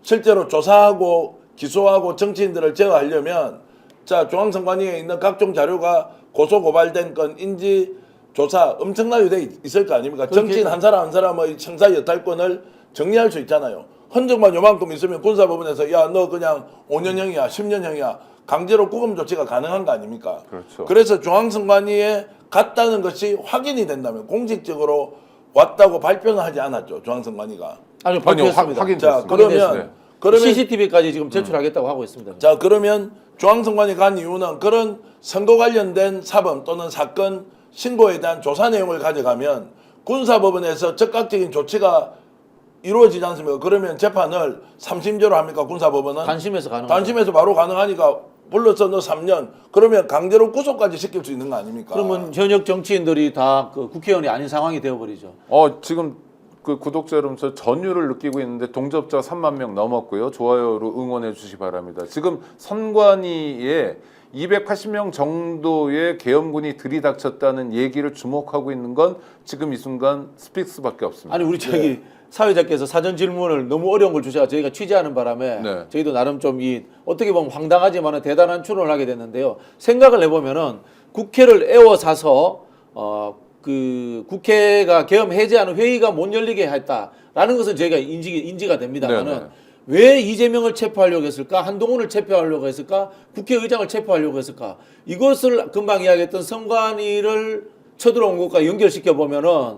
실제로 조사하고 기소하고 정치인들을 제어하려면 자 중앙선관위에 있는 각종 자료가 고소고발된 건인지 조사 엄청나게 돼 있을 거 아닙니까? 정치인 한 사람 한 사람의 청사 여탈권을 정리할 수 있잖아요. 흔적만 요만큼 있으면 군사법원에서 야 너 그냥 5년형이야 10년형이야 강제로 구금 조치가 가능한 거 아닙니까? 그렇죠. 그래서 중앙선관위에 갔다는 것이 확인이 된다면 공식적으로 왔다고 발표는 하지 않았죠. 중앙선관위가. 아니요, 발표했습니다. 확인됐습니다. 자 그러면 CCTV까지 지금 제출하겠다고 하고 있습니다. 자 그러면 중앙선관위 간 이유는 그런 선거 관련된 사범 또는 사건 신고에 대한 조사 내용을 가져가면 군사법원에서 적극적인 조치가 이루어지지 않습니까? 그러면 재판을 3심제로 합니까? 군사법원은 단심에서 가능하죠. 단심에서 바로 가능하니까 불러서 너 3년 그러면 강제로 구속까지 시킬 수 있는 거 아닙니까? 그러면 현역 정치인들이 다 그 국회의원이 아닌 상황이 되어버리죠. 지금 그 구독자 여러분 저 전율을 느끼고 있는데 동접자 3만 명 넘었고요. 좋아요로 응원해 주시기 바랍니다. 지금 선관위에 280명 정도의 계엄군이 들이닥쳤다는 얘기를 주목하고 있는 건 지금 이 순간 스픽스밖에 없습니다. 아니 우리 저기 사회자께서 사전 질문을 너무 어려운 걸 주셔서 저희가 취재하는 바람에 네. 저희도 나름 좀 어떻게 보면 황당하지만 대단한 추론을 하게 됐는데요. 생각을 해보면은 국회를 에워싸서 그 국회가 계엄 해제하는 회의가 못 열리게 했다라는 것은 저희가 인지가 됩니다만은 네네. 왜 이재명을 체포하려고 했을까? 한동훈을 체포하려고 했을까? 국회의장을 체포하려고 했을까? 이것을 금방 이야기했던 선관위를 쳐들어온 것과 연결시켜 보면은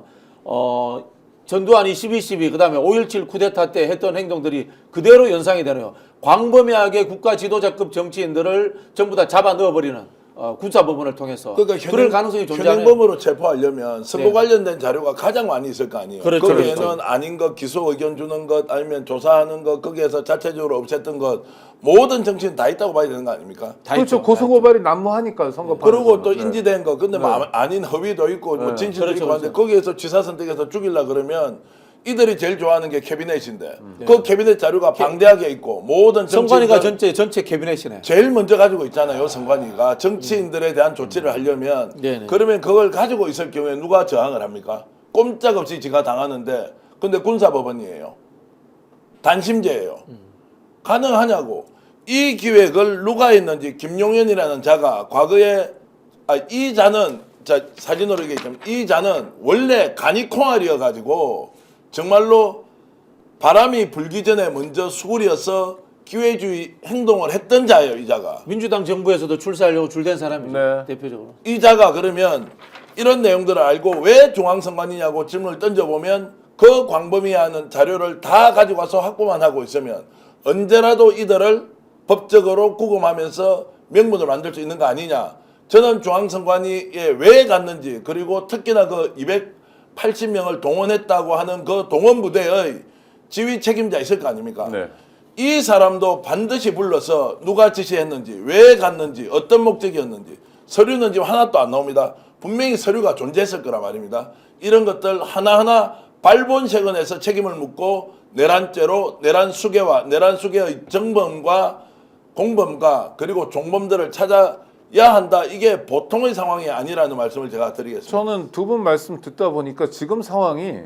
전두환이 12.12 그다음에 5.17 쿠데타 때 했던 행동들이 그대로 연상이 되네요. 광범위하게 국가 지도자급 정치인들을 전부 다 잡아 넣어버리는 군사법원을 통해서 그러니까 그럴 가능성이 존재하네요. 현행범으로 체포하려면 선거 네. 관련된 자료가 가장 많이 있을 거 아니에요. 그렇죠, 거기에는 그렇죠. 아닌 것, 기소 의견 주는 것, 아니면 조사하는 것, 거기에서 자체적으로 없앴던 것 모든 정치인 다 있다고 봐야 되는 거 아닙니까? 다 그렇죠. 있죠. 고소고발이 난무하니까 선거판. 그리고 또 인지된 거, 근데 뭐 아닌 허위도 있고 뭐 네. 진실도 그렇죠, 있고 한데 그렇죠. 거기에서 지사 선택해서 죽이려 그러면 이들이 제일 좋아하는 게 캐비넷인데 그 캐비넷 자료가 방대하게 있고 모든 선관위가 정치인들 전체 캐비넷이네. 제일 먼저 가지고 있잖아요. 선관위가 정치인들에 대한 조치를 하려면 네네. 그러면 그걸 가지고 있을 경우에 누가 저항을 합니까? 꼼짝없이 지가 당하는데 근데 군사법원이에요. 단심제예요. 가능하냐고. 이 기획을 누가 했는지 김용현이라는 자가 과거에 이 자는 자 사진으로 얘기했지만 이 자는 원래 간이 콩알이어 가지고 정말로 바람이 불기 전에 먼저 수구리어서 기회주의 행동을 했던 자예요, 이자가. 민주당 정부에서도 출사하려고 줄댄 사람이죠. 네. 대표적으로. 이자가 그러면 이런 내용들을 알고 왜 중앙선관위냐고 질문을 던져보면 그 광범위한 자료를 다 가지고 와서 확보만 하고 있으면 언제라도 이들을 법적으로 구금하면서 명분을 만들 수 있는 거 아니냐. 저는 중앙선관위에 왜 갔는지, 그리고 특히나 그 280명을 동원했다고 하는 그 동원부대의 지휘 책임자 있을 거 아닙니까? 네. 이 사람도 반드시 불러서 누가 지시했는지, 왜 갔는지, 어떤 목적이었는지, 서류는 지금 하나도 안 나옵니다. 분명히 서류가 존재했을 거란 말입니다. 이런 것들 하나하나 발본색원에서 책임을 묻고 내란죄로 내란 수개의 정범과 공범과 그리고 종범들을 찾아야 한다. 이게 보통의 상황이 아니라는 말씀을 제가 드리겠습니다. 저는 두 분 말씀 듣다 보니까 지금 상황이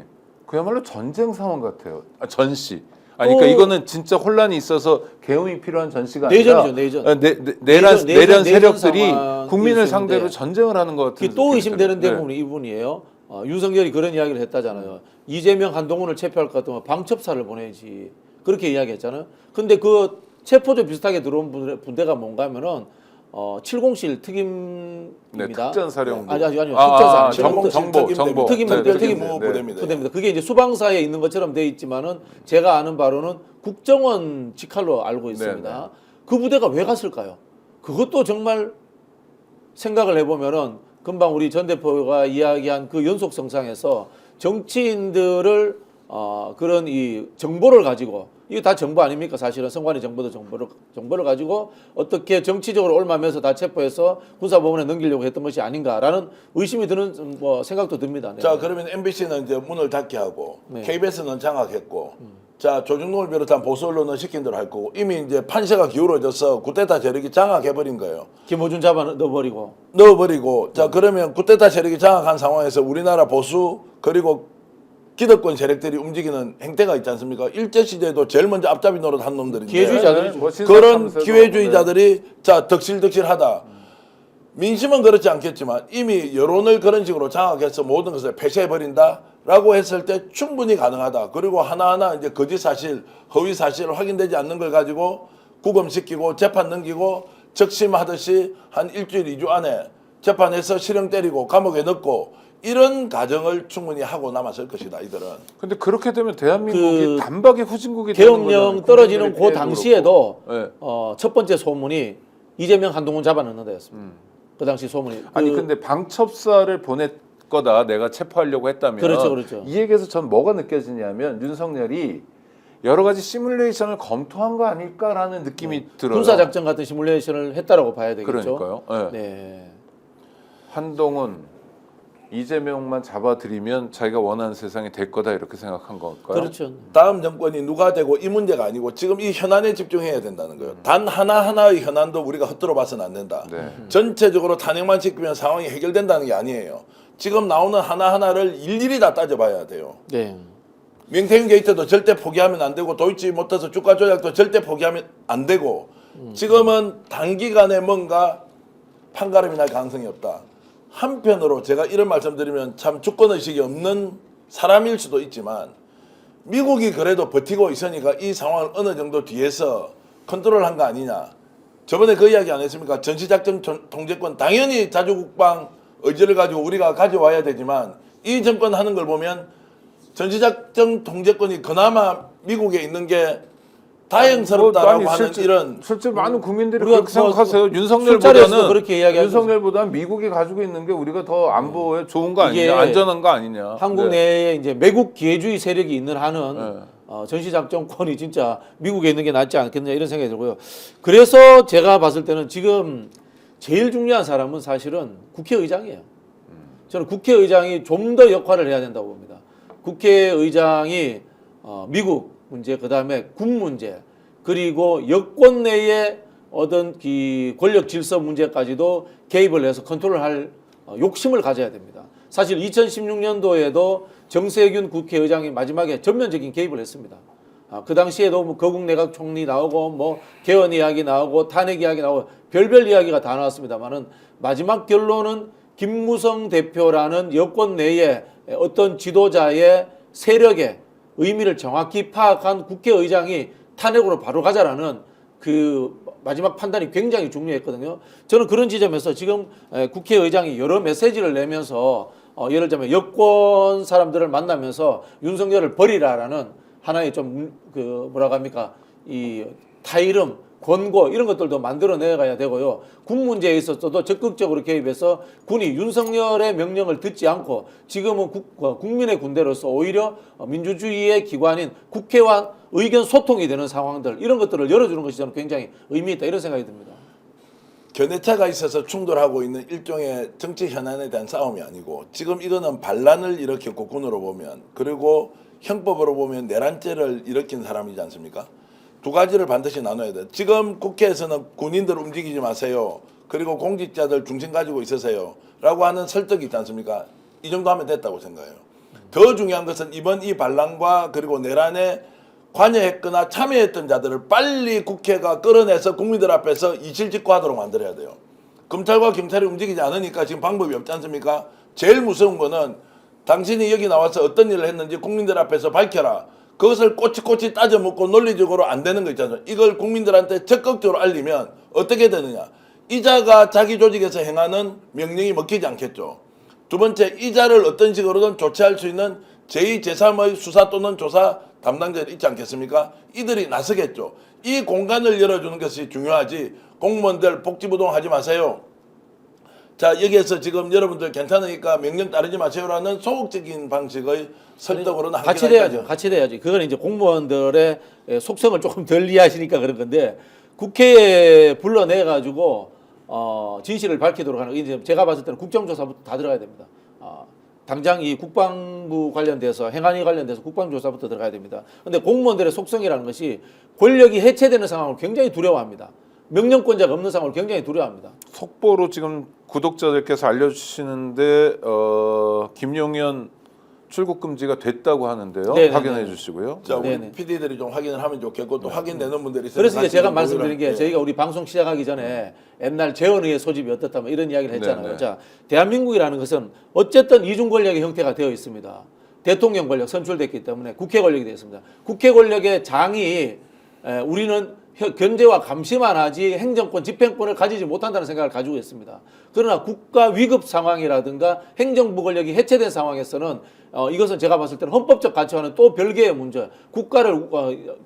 그야말로 전쟁 상황 같아요. 전시. 아니 그러니까 이거는 진짜 혼란이 있어서 계엄이 필요한 전시가 내전이죠, 아니라 내전. 내란 세력들이 상황이 국민을 있었는데 상대로 전쟁을 하는 것 같은. 또 의심되는 느낌이 들어요. 대목은 이분이에요. 윤석열이 그런 이야기를 했다잖아요. 이재명 한동훈을 체포할 것 같으면 방첩사를 보내지. 그렇게 이야기했잖아요. 근데 그 체포조 비슷하게 들어온 부대가 뭔가 하면은 707 특임입니다. 네, 특전사령부. 아니요. 아, 특전사. 정보. 특임부, 네, 특임부 네, 부대입니다. 부대입니다. 그게 이제 수방사에 있는 것처럼 돼 있지만은 제가 아는 바로는 국정원 직할로 알고 있습니다. 네, 네. 그 부대가 왜 갔을까요? 그것도 정말 생각을 해보면은 금방 우리 전 대표가 이야기한 그 연속성상에서 정치인들을 그런 이 정보를 가지고 이게 다 정보 아닙니까? 사실은 선관위 정보도 정보를 가지고 어떻게 정치적으로 옮으면서 다 체포해서 군사법원에 넘기려고 했던 것이 아닌가라는 의심이 드는 뭐 생각도 듭니다. 네. 자, 그러면 MBC는 이제 문을 닫게 하고 네. KBS는 장악했고 자, 조중동을 비롯한 보수 언론은 시킨 대로 할 거고 이미 이제 판세가 기울어져서 쿠데타 세력이 장악해버린 거예요. 김호준 잡아 넣어버리고 넣어버리고 자, 그러면 쿠데타 세력이 장악한 상황에서 우리나라 보수 그리고 기득권 세력들이 움직이는 행태가 있지 않습니까? 일제시대에도 제일 먼저 앞잡이 노릇 한 놈들인데 기회주의자들이죠. 뭐 신사 그런 참새도 기회주의자들이 자 덕실덕실하다. 민심은 그렇지 않겠지만 이미 여론을 그런 식으로 장악해서 모든 것을 폐쇄해버린다라고 했을 때 충분히 가능하다. 그리고 하나하나 이제 거짓 사실, 허위 사실 확인되지 않는 걸 가지고 구금시키고 재판 넘기고 적심하듯이 한 일주일, 2주 안에 재판해서 실형 때리고 감옥에 넣고 이런 가정을 충분히 하고 남았을 것이다. 이들은. 근데 그렇게 되면 대한민국이 단박에 후진국이 계엄령 되는 거잖아요. 떨어지는 그 국민들의 당시에도 피해도 그렇고. 첫 번째 소문이 이재명 한동훈 잡아넣는다였습니다. 그 당시 소문이. 아니 근데 방첩사를 보낼 거다 내가 체포하려고 했다면 그렇죠. 이 얘기에서 전 뭐가 느껴지냐면 윤석열이 여러 가지 시뮬레이션을 검토한 거 아닐까라는 느낌이 들어요. 군사작전 같은 시뮬레이션을 했다라고 봐야 되겠죠. 그러니까요. 네. 네. 한동훈 이재명만 잡아들이면 자기가 원하는 세상이 될 거다 이렇게 생각한 걸까요? 그렇죠. 다음 정권이 누가 되고 이 문제가 아니고 지금 이 현안에 집중해야 된다는 거예요. 단 하나하나의 현안도 우리가 헛들어 봐서는 안 된다. 네. 전체적으로 탄핵만 시키면 상황이 해결된다는 게 아니에요. 지금 나오는 하나하나를 일일이 다 따져봐야 돼요. 네. 명태균 게이트도 절대 포기하면 안 되고 도이치모터스 주가 조작도 절대 포기하면 안 되고 지금은 단기간에 뭔가 판가름이 날 가능성이 없다. 한편으로 제가 이런 말씀드리면 참 주권의식이 없는 사람일 수도 있지만 미국이 그래도 버티고 있으니까 이 상황을 어느 정도 뒤에서 컨트롤한 거 아니냐. 저번에 그 이야기 안 했습니까? 전시작전 통제권 당연히 자주국방 의지를 가지고 우리가 가져와야 되지만 이 정권 하는 걸 보면 전시작전 통제권이 그나마 미국에 있는 게 다행스럽다라고 하는 이런 실제 많은 국민들이 우리가 그렇게 생각하세요. 술자리에서도 그렇게 이야기하죠. 윤석열보다는 미국이 가지고 있는 게 우리가 더 안보에 좋은 거 이게 아니냐, 안전한 거 아니냐. 한국 네. 내에 이제 매국 기회주의 세력이 있는 한은 네. 전시작전권이 진짜 미국에 있는 게 낫지 않겠느냐 이런 생각이 들고요. 그래서 제가 봤을 때는 지금 제일 중요한 사람은 사실은 국회의장이에요. 저는 국회의장이 좀 더 역할을 해야 된다고 봅니다. 국회의장이 미국 문제, 그 다음에 군 문제, 그리고 여권 내의 어떤 권력 질서 문제까지도 개입을 해서 컨트롤할 욕심을 가져야 됩니다. 사실 2016년도에도 정세균 국회의장이 마지막에 전면적인 개입을 했습니다. 그 당시에도 뭐 거국 내각 총리 나오고 뭐 개헌 이야기 나오고 탄핵 이야기 나오고 별별 이야기가 다 나왔습니다만은 마지막 결론은 김무성 대표라는 여권 내의 어떤 지도자의 세력의 의미를 정확히 파악한 국회의장이 탄핵으로 바로 가자라는 그 마지막 판단이 굉장히 중요했거든요. 저는 그런 지점에서 지금 국회의장이 여러 메시지를 내면서 예를 들면 여권 사람들을 만나면서 윤석열을 버리라라는 하나의 좀 그 뭐라고 합니까 이 타이름 권고 이런 것들도 만들어내가야 되고요. 군 문제에 있어서도 적극적으로 개입해서 군이 윤석열의 명령을 듣지 않고 지금은 국민의 군대로서 오히려 민주주의의 기관인 국회와 의견 소통이 되는 상황들 이런 것들을 열어주는 것이 저는 굉장히 의미 있다 이런 생각이 듭니다. 견해차가 있어서 충돌하고 있는 일종의 정치 현안에 대한 싸움이 아니고 지금 이거는 반란을 일으켰고 군으로 보면 그리고 형법으로 보면 내란죄를 일으킨 사람이지 않습니까? 두 가지를 반드시 나눠야 돼요. 지금 국회에서는 군인들 움직이지 마세요. 그리고 공직자들 중심 가지고 있으세요. 라고 하는 설득이 있지 않습니까? 이 정도 하면 됐다고 생각해요. 더 중요한 것은 이번 이 반란과 그리고 내란에 관여했거나 참여했던 자들을 빨리 국회가 끌어내서 국민들 앞에서 이실직고하도록 만들어야 돼요. 검찰과 경찰이 움직이지 않으니까 지금 방법이 없지 않습니까? 제일 무서운 거는 당신이 여기 나와서 어떤 일을 했는지 국민들 앞에서 밝혀라. 그것을 꼬치꼬치 따져먹고 논리적으로 안 되는 거 있잖아요. 이걸 국민들한테 적극적으로 알리면 어떻게 되느냐. 이자가 자기 조직에서 행하는 명령이 먹히지 않겠죠. 두 번째, 이자를 어떤 식으로든 조치할 수 있는 제2, 제3의 수사 또는 조사 담당자들이 있지 않겠습니까? 이들이 나서겠죠. 이 공간을 열어주는 것이 중요하지 공무원들 복지부동 하지 마세요. 자, 여기에서 지금 여러분들 괜찮으니까 명령 따르지 마세요라는 소극적인 방식의 설득으로는 같이 돼야죠. 같이 돼야지. 그건 이제 공무원들의 속성을 조금 덜 이해하시니까 그런 건데 국회에 불러내 가지고 진실을 밝히도록 하는 이제 제가 봤을 때는 국정조사부터 다 들어가야 됩니다. 당장 이 국방부 관련돼서 행안위 관련돼서 국방조사부터 들어가야 됩니다. 그런데 공무원들의 속성이라는 것이 권력이 해체되는 상황을 굉장히 두려워합니다. 명령권자가 없는 상황을 굉장히 두려워합니다. 속보로 지금 구독자들께서 알려주시는데 김용현 출국 금지가 됐다고 하는데요. 네네네. 확인해 주시고요. 자, 우리 네네. PD들이 좀 확인을 하면 좋겠고 또 확인되는 분들이 있어요. 그래서 이제 제가 같이 말씀드린 게 보기를- 저희가 우리 방송 시작하기 전에 옛날 재원의 소집이 어떻다 뭐 이런 이야기를 했잖아요. 네네. 자, 대한민국이라는 것은 어쨌든 이중 권력의 형태가 되어 있습니다. 대통령 권력 선출됐기 때문에 국회 권력이 되어 있습니다. 국회 권력의 장이 우리는 견제와 감시만 하지 행정권, 집행권을 가지지 못한다는 생각을 가지고 있습니다. 그러나 국가 위급 상황이라든가 행정부 권력이 해체된 상황에서는 이것은 제가 봤을 때는 헌법적 가치와는 또 별개의 문제, 국가를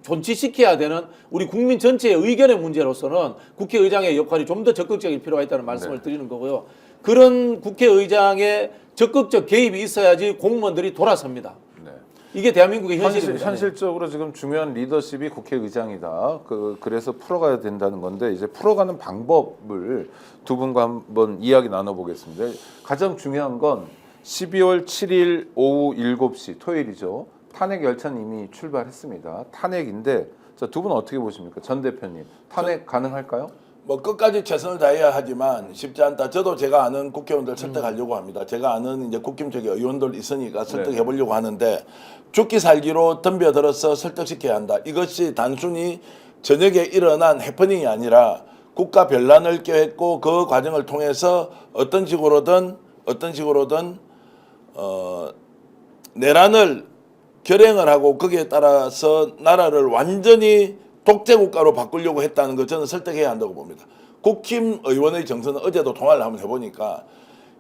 존치시켜야 되는 우리 국민 전체의 의견의 문제로서는 국회의장의 역할이 좀 더 적극적일 필요가 있다는 말씀을 드리는 거고요. 그런 국회의장의 적극적 개입이 있어야지 공무원들이 돌아섭니다. 네. 이게 대한민국의 현실입니다. 현실적으로 지금 중요한 리더십이 국회의장이다. 그래서 풀어가야 된다는 건데 이제 풀어가는 방법을 두 분과 한번 이야기 나눠보겠습니다. 가장 중요한 건 12월 7일 오후 7시 토요일이죠. 탄핵 열차는 이미 출발했습니다. 탄핵인데 두 분 어떻게 보십니까? 전 대표님 탄핵 가능할까요? 뭐 끝까지 최선을 다해야 하지만 쉽지 않다. 저도 제가 아는 국회의원들 설득하려고 합니다. 제가 아는 이제 국힘 쪽에 의원들 있으니까 설득해 보려고 하는데 죽기 살기로 덤벼들어서 설득시켜야 한다. 이것이 단순히 저녁에 일어난 해프닝이 아니라 국가 변란을 꾀했고 그 과정을 통해서 어떤 식으로든 내란을 결행을 하고 거기에 따라서 나라를 완전히 독재 국가로 바꾸려고 했다는 거 저는 설득해야 한다고 봅니다. 국힘 의원의 정서는 어제도 통화를 한번 해보니까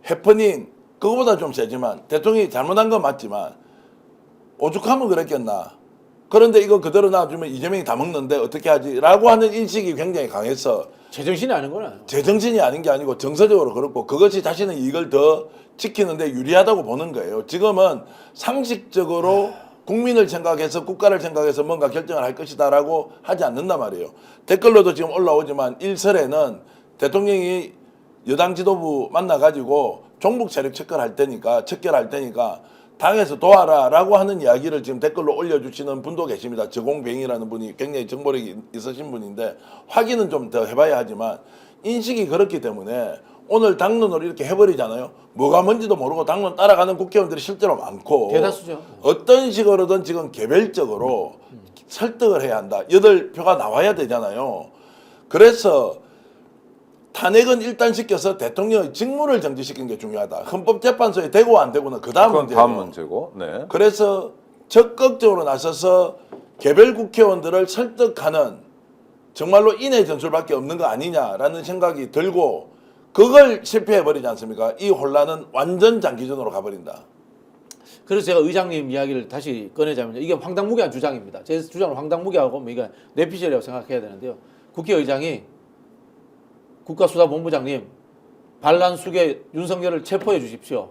해프닝 그거보다 좀 세지만 대통령이 잘못한 건 맞지만 오죽하면 그랬겠나. 그런데 이거 그대로 놔두면 이재명이 다 먹는데 어떻게 하지? 라고 하는 인식이 굉장히 강해서 제정신이 아닌 거나요? 제정신이 아닌 게 아니고 정서적으로 그렇고 그것이 자신의 이익을 더 지키는데 유리하다고 보는 거예요. 지금은 상식적으로 국민을 생각해서 국가를 생각해서 뭔가 결정을 할 것이다라고 하지 않는단 말이에요. 댓글로도 지금 올라오지만 일설에는 대통령이 여당 지도부 만나가지고 종북 세력 척결할 테니까 당에서 도와라라고 하는 이야기를 지금 댓글로 올려주시는 분도 계십니다. 저공뱅이라는 분이 굉장히 정보력이 있으신 분인데 확인은 좀 더 해봐야 하지만 인식이 그렇기 때문에 오늘 당론으로 이렇게 해버리잖아요. 뭐가 뭔지도 모르고 당론 따라가는 국회의원들이 실제로 많고 대다수죠. 어떤 식으로든 지금 개별적으로 설득을 해야 한다. 8표가 나와야 되잖아요. 그래서 탄핵은 일단 시켜서 대통령의 직무를 정지시키는 게 중요하다. 헌법재판소에 되고 안 되고는 그 다음 그건 문제예요. 다음 문제고. 네. 그래서 적극적으로 나서서 개별 국회의원들을 설득하는 정말로 인의 전술밖에 없는 거 아니냐라는 생각이 들고 그걸 실패해버리지 않습니까? 이 혼란은 완전 장기전으로 가버린다. 그래서 제가 의장님 이야기를 다시 꺼내자면 이게 황당무계한 주장입니다. 제 주장을 황당무계하고 뭐 이거 내피셜이라고 생각해야 되는데요. 국회의장이 국가수사본부장님 반란수계 윤석열을 체포해 주십시오.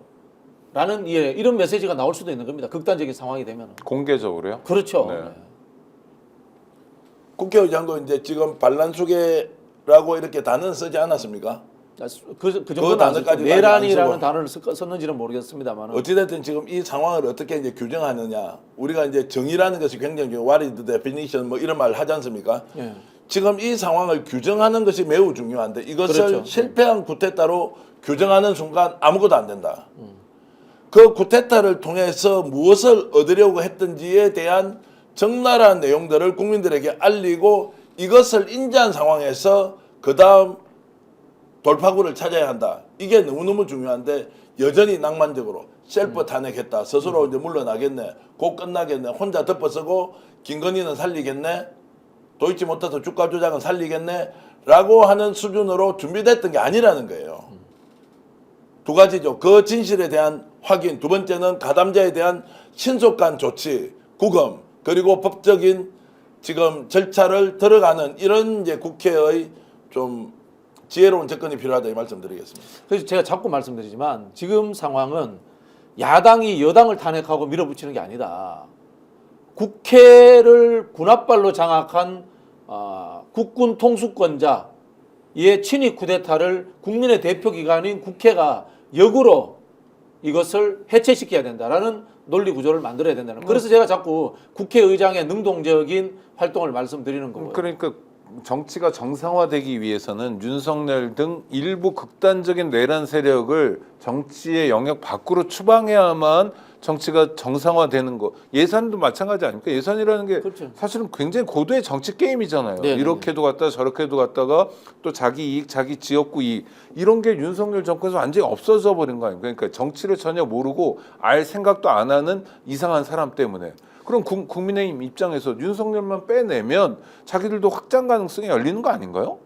라는 이런 메시지가 나올 수도 있는 겁니다. 극단적인 상황이 되면. 공개적으로요? 그렇죠. 네. 국회의장도 이제 지금 반란수계라고 이렇게 단어는 쓰지 않았습니까? 그 정도는 단어까지 아니고 내란이라는 안 쓰고. 단어를 썼는지는 모르겠습니다만 어찌됐든 지금 이 상황을 어떻게 이제 규정하느냐. 우리가 이제 정의라는 것이 굉장히 what is the definition 뭐 이런 말 하지 않습니까? 예. 지금 이 상황을 규정하는 것이 매우 중요한데 이것을 그렇죠. 실패한 쿠데타로 규정하는 순간 아무것도 안 된다. 그 쿠데타를 통해서 무엇을 얻으려고 했던지에 대한 적나라한 내용들을 국민들에게 알리고 이것을 인지한 상황에서 그 다음 돌파구를 찾아야 한다. 이게 너무너무 중요한데 여전히 낭만적으로 셀프 탄핵했다. 스스로 이제 물러나겠네. 곧 끝나겠네. 혼자 덮어쓰고 김건희는 살리겠네. 도이치 못해서 주가 조작은 살리겠네. 라고 하는 수준으로 준비됐던 게 아니라는 거예요. 두 가지죠. 그 진실에 대한 확인. 두 번째는 가담자에 대한 신속한 조치, 구금, 그리고 법적인 지금 절차를 들어가는 이런 이제 국회의 좀 지혜로운 접근이 필요하다 이 말씀드리겠습니다. 그래서 제가 자꾸 말씀드리지만 지금 상황은 야당이 여당을 탄핵하고 밀어붙이는 게 아니다. 국회를 군합발로 장악한 국군 통수권자의 친위 쿠데타를 국민의 대표기관인 국회가 역으로 이것을 해체시켜야 된다라는 논리 구조를 만들어야 된다는. 그래서 제가 자꾸 국회의장의 능동적인 활동을 말씀드리는 거고요. 그러니까 정치가 정상화되기 위해서는 윤석열 등 일부 극단적인 내란 세력을 정치의 영역 밖으로 추방해야만 정치가 정상화되는 거. 예산도 마찬가지 아닙니까? 예산이라는 게 그렇죠. 사실은 굉장히 고도의 정치 게임이잖아요. 네, 이렇게도 갔다가 저렇게도 갔다가 또 자기 이익, 자기 지역구 이익 이런 게 윤석열 정권에서 완전히 없어져 버린 거 아닙니까? 그러니까 정치를 전혀 모르고 알 생각도 안 하는 이상한 사람 때문에. 그럼 국민의힘 입장에서 윤석열만 빼내면 자기들도 확장 가능성이 열리는 거 아닌가요?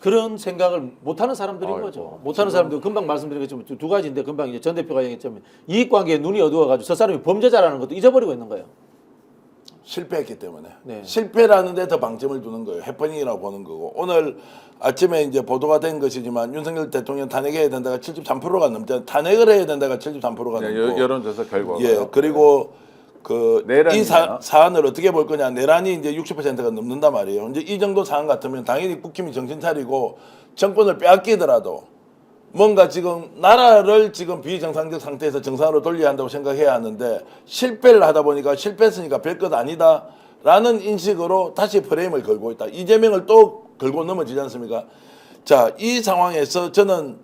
그런 생각을 못하는 사람들인 아이고, 거죠. 못하는 사람들 금방 말씀드린 것처럼 두 가지인데 금방 이제 전 대표가 얘기했지만 이익관계에 눈이 어두워가지고 저 사람이 범죄자라는 것도 잊어버리고 있는 거예요. 실패했기 때문에 네. 실패라는 데 더 방점을 두는 거예요. 해퍼닝이라고 보는 거고 오늘 아침에 이제 보도가 된 것이지만 윤석열 대통령 탄핵해야 된다가 73%가 넘잖아요. 탄핵을 해야 된다가 73%가 넘고 여론조사 결과가. 예 그리고 그 내란이냐? 이 사안을 어떻게 볼 거냐. 내란이 이제 60%가 넘는단 말이에요. 이제 이 정도 사안 같으면 당연히 국힘이 정신 차리고 정권을 빼앗기더라도 뭔가 지금 나라를 지금 비정상적 상태에서 정상으로 돌려야 한다고 생각해야 하는데 실패를 하다 보니까 실패했으니까 별것 아니다라는 인식으로 다시 프레임을 걸고 있다. 이재명을 또 걸고 넘어지지 않습니까? 자, 이 상황에서 저는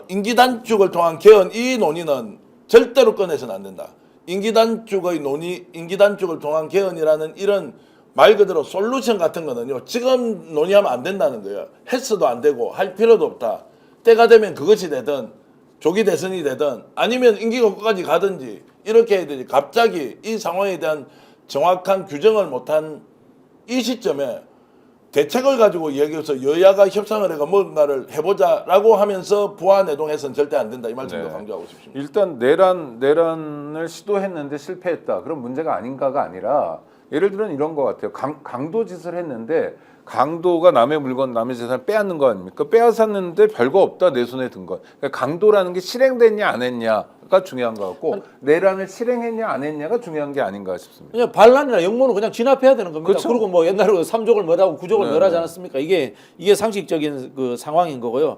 임기 단축을 통한 개헌 이 논의는 절대로 꺼내서는 안 된다. 임기 단축의 논의, 임기 단축을 통한 개헌이라는 이런 말 그대로 솔루션 같은 거는요. 지금 논의하면 안 된다는 거예요. 했어도 안 되고 할 필요도 없다. 때가 되면 그것이 되든 조기 대선이 되든 아니면 임기가 끝까지 가든지 이렇게 해야 되지. 갑자기 이 상황에 대한 정확한 규정을 못한 이 시점에 대책을 가지고 이야기해서 여야가 협상을 해가 뭔가를 해보자라고 하면서 부안해동해서는 절대 안 된다. 이 말씀도 네. 강조하고 싶습니다. 일단 내란을 시도했는데 실패했다. 그럼 문제가 아닌가가 아니라 예를 들면 이런 것 같아요. 강도 짓을 했는데 강도가 남의 물건, 남의 재산을 빼앗는 거 아닙니까? 빼앗았는데 별거 없다 내 손에 든 것. 그러니까 강도라는 게 실행됐냐 안 했냐가 중요한 것 같고 내란을 실행했냐 안 했냐가 중요한 게 아닌가 싶습니다. 그냥 반란이나 역모는 그냥 진압해야 되는 겁니다. 그렇죠. 그리고 뭐 옛날에 3족을 뭐라고 9족을 네, 뭐라지 네. 않았습니까? 이게 상식적인 그 상황인 거고요.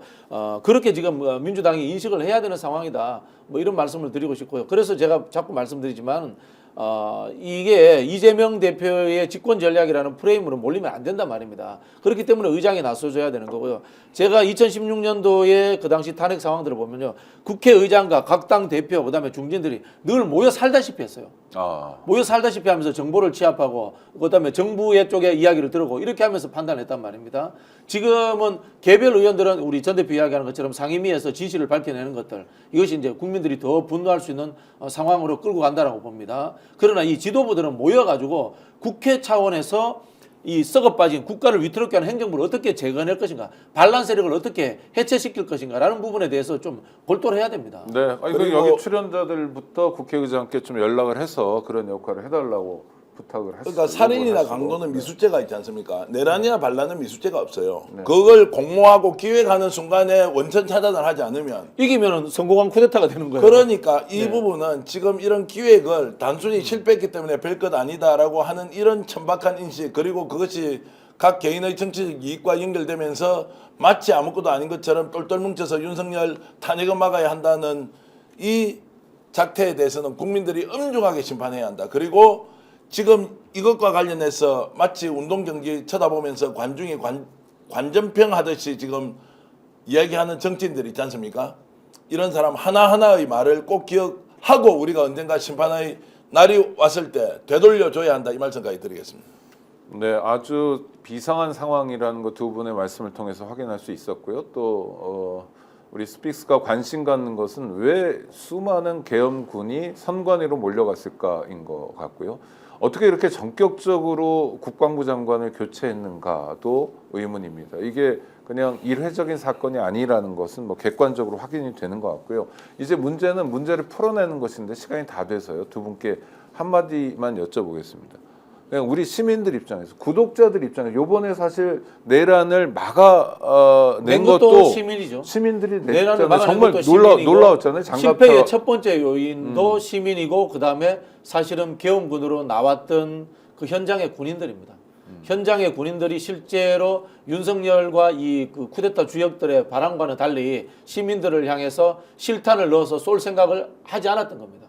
그렇게 지금 민주당이 인식을 해야 되는 상황이다. 뭐 이런 말씀을 드리고 싶고요. 그래서 제가 자꾸 말씀드리지만 이게 이재명 대표의 집권 전략이라는 프레임으로 몰리면 안 된단 말입니다. 그렇기 때문에 의장이 나서줘야 되는 거고요. 제가 2016년도에 그 당시 탄핵 상황들을 보면요. 국회의장과 각 당 대표 그다음에 중진들이 늘 모여 살다시피 했어요. 모여 살다시피 하면서 정보를 취합하고 그다음에 정부의 쪽에 이야기를 들고 이렇게 하면서 판단했단 말입니다. 지금은 개별 의원들은 우리 전 대표 이야기하는 것처럼 상임위에서 진실을 밝혀내는 것들 이것이 이제 국민들이 더 분노할 수 있는 상황으로 끌고 간다라고 봅니다. 그러나 이 지도부들은 모여가지고 국회 차원에서 이 썩어빠진 국가를 위태롭게 하는 행정부를 어떻게 제거해낼 것인가, 반란 세력을 어떻게 해체시킬 것인가라는 부분에 대해서 좀 골똘히 해야 됩니다. 네, 아니, 그리고 여기 출연자들부터 국회의장께 좀 연락을 해서 그런 역할을 해달라고 부탁을 했어요. 그러니까 살인이나 요구를 강도는 하시고. 미수죄가 있지 않습니까? 내란이나 반란은 미수죄가 없어요. 그걸 공모하고 기획하는 순간에 원천 차단을 하지 않으면 이기면은 성공한 쿠데타가 되는 거예요. 그러니까 이 부분은 지금 이런 기획을 단순히 실패했기 때문에 별것 아니다라고 하는 이런 천박한 인식, 그리고 그것이 각 개인의 정치적 이익과 연결되면서 마치 아무것도 아닌 것처럼 똘똘 뭉쳐서 윤석열 탄핵을 막아야 한다는 이 작태에 대해서는 국민들이 엄중하게 심판해야 한다. 그리고 지금 이것과 관련해서 마치 운동 경기 쳐다보면서 관중이 관전평 하듯이 지금 이야기하는 정치인들이 있지 않습니까? 이런 사람 하나하나의 말을 꼭 기억하고 우리가 언젠가 심판의 날이 왔을 때 되돌려줘야 한다, 이 말씀까지 드리겠습니다. 네, 아주 비상한 상황이라는 거 두 분의 말씀을 통해서 확인할 수 있었고요. 또 우리 스픽스가 관심 갖는 것은 왜 수많은 계엄군이 선관위로 몰려갔을까인 것 같고요. 어떻게 이렇게 전격적으로 국방부 장관을 교체했는가도 의문입니다. 이게 그냥 일회적인 사건이 아니라는 것은 뭐 객관적으로 확인이 되는 것 같고요. 이제 문제는 문제를 풀어내는 것인데 시간이 다 돼서요. 두 분께 한마디만 여쭤보겠습니다. 그냥 우리 시민들 입장에서, 구독자들 입장에서 요번에 사실 내란을 막아낸 것도 시민이죠. 시민들이 내란을 냈잖아요. 막아낸 정말 것도 시민이고, 놀라웠잖아요. 실패의 첫 번째 요인도 시민이고, 그다음에 사실은 계엄군으로 나왔던 그 현장의 군인들입니다. 현장의 군인들이 실제로 윤석열과 이 그 쿠데타 주역들의 바람과는 달리 시민들을 향해서 실탄을 넣어서 쏠 생각을 하지 않았던 겁니다.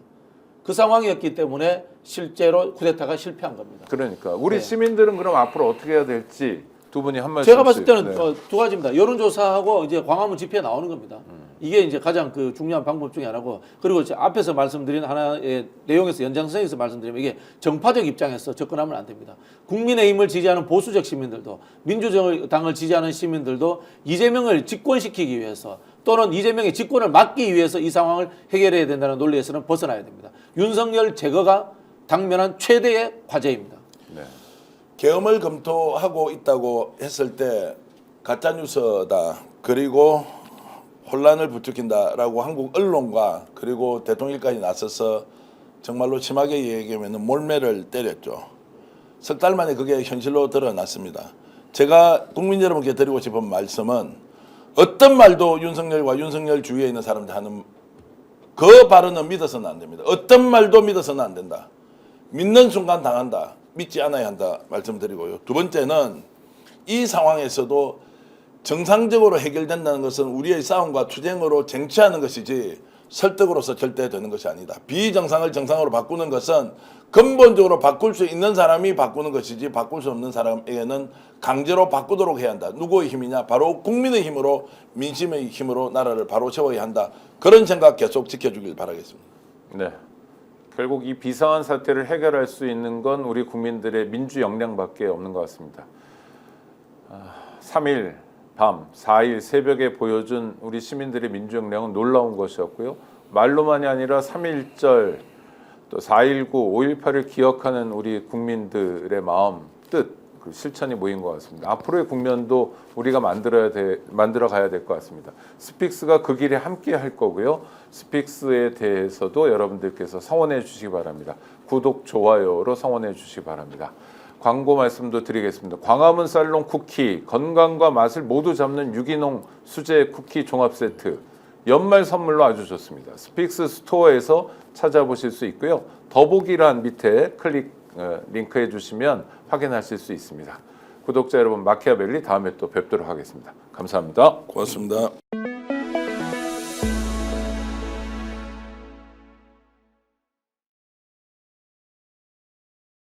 그 상황이었기 때문에 실제로 쿠데타가 실패한 겁니다. 그러니까 우리 네. 시민들은 그럼 앞으로 어떻게 해야 될지 두 분이 한 말씀씩. 제가 봤을 때는 네. 두 가지입니다. 여론조사하고 이제 광화문 집회에 나오는 겁니다. 이게 이제 가장 그 중요한 방법 중에 하나고, 그리고 제가 앞에서 말씀드린 하나의 내용에서 연장선에서 말씀드리면 이게 정파적 입장에서 접근하면 안 됩니다. 국민의힘을 지지하는 보수적 시민들도, 민주당을 지지하는 시민들도 이재명을 집권시키기 위해서 또는 이재명의 집권을 막기 위해서 이 상황을 해결해야 된다는 논리에서는 벗어나야 됩니다. 윤석열 제거가 당면한 최대의 과제입니다. 네. 계엄을 검토하고 있다고 했을 때 가짜뉴스다, 그리고 혼란을 부추긴다라고 한국 언론과 그리고 대통령까지 나서서 정말로 심하게 얘기하면 몰매를 때렸죠. 석 달 만에 그게 현실로 드러났습니다. 제가 국민 여러분께 드리고 싶은 말씀은, 어떤 말도 윤석열과 윤석열 주위에 있는 사람들 하는 그 발언은 믿어서는 안 됩니다. 어떤 말도 믿어서는 안 된다. 믿는 순간 당한다. 믿지 않아야 한다 말씀드리고요. 두 번째는 이 상황에서도 정상적으로 해결된다는 것은 우리의 싸움과 투쟁으로 쟁취하는 것이지 설득으로서 절대 되는 것이 아니다. 비정상을 정상으로 바꾸는 것은 근본적으로 바꿀 수 있는 사람이 바꾸는 것이지 바꿀 수 없는 사람에게는 강제로 바꾸도록 해야 한다. 누구의 힘이냐? 바로 국민의 힘으로, 민심의 힘으로 나라를 바로 세워야 한다. 그런 생각 계속 지켜주길 바라겠습니다. 네. 결국 이 비상한 사태를 해결할 수 있는 건 우리 국민들의 민주 역량밖에 없는 것 같습니다. 3일 밤, 4일 새벽에 보여준 우리 시민들의 민주 역량은 놀라운 것이었고요. 말로만이 아니라 3.1절, 또 4.19, 5.18을 기억하는 우리 국민들의 마음, 뜻, 그 실천이 모인 것 같습니다. 앞으로의 국면도 우리가 만들어 가야 될 것 같습니다. 스픽스가 그 길에 함께 할 거고요. 스픽스에 대해서도 여러분들께서 성원해 주시기 바랍니다. 구독, 좋아요로 성원해 주시기 바랍니다. 광고 말씀도 드리겠습니다. 광화문 살롱 쿠키, 건강과 맛을 모두 잡는 유기농 수제 쿠키 종합 세트, 연말 선물로 아주 좋습니다. 스픽스 스토어에서 찾아보실 수 있고요. 더보기란 밑에 링크해 주시면 확인하실 수 있습니다. 구독자 여러분, 마키아벨리 다음에 또 뵙도록 하겠습니다. 감사합니다. 고맙습니다.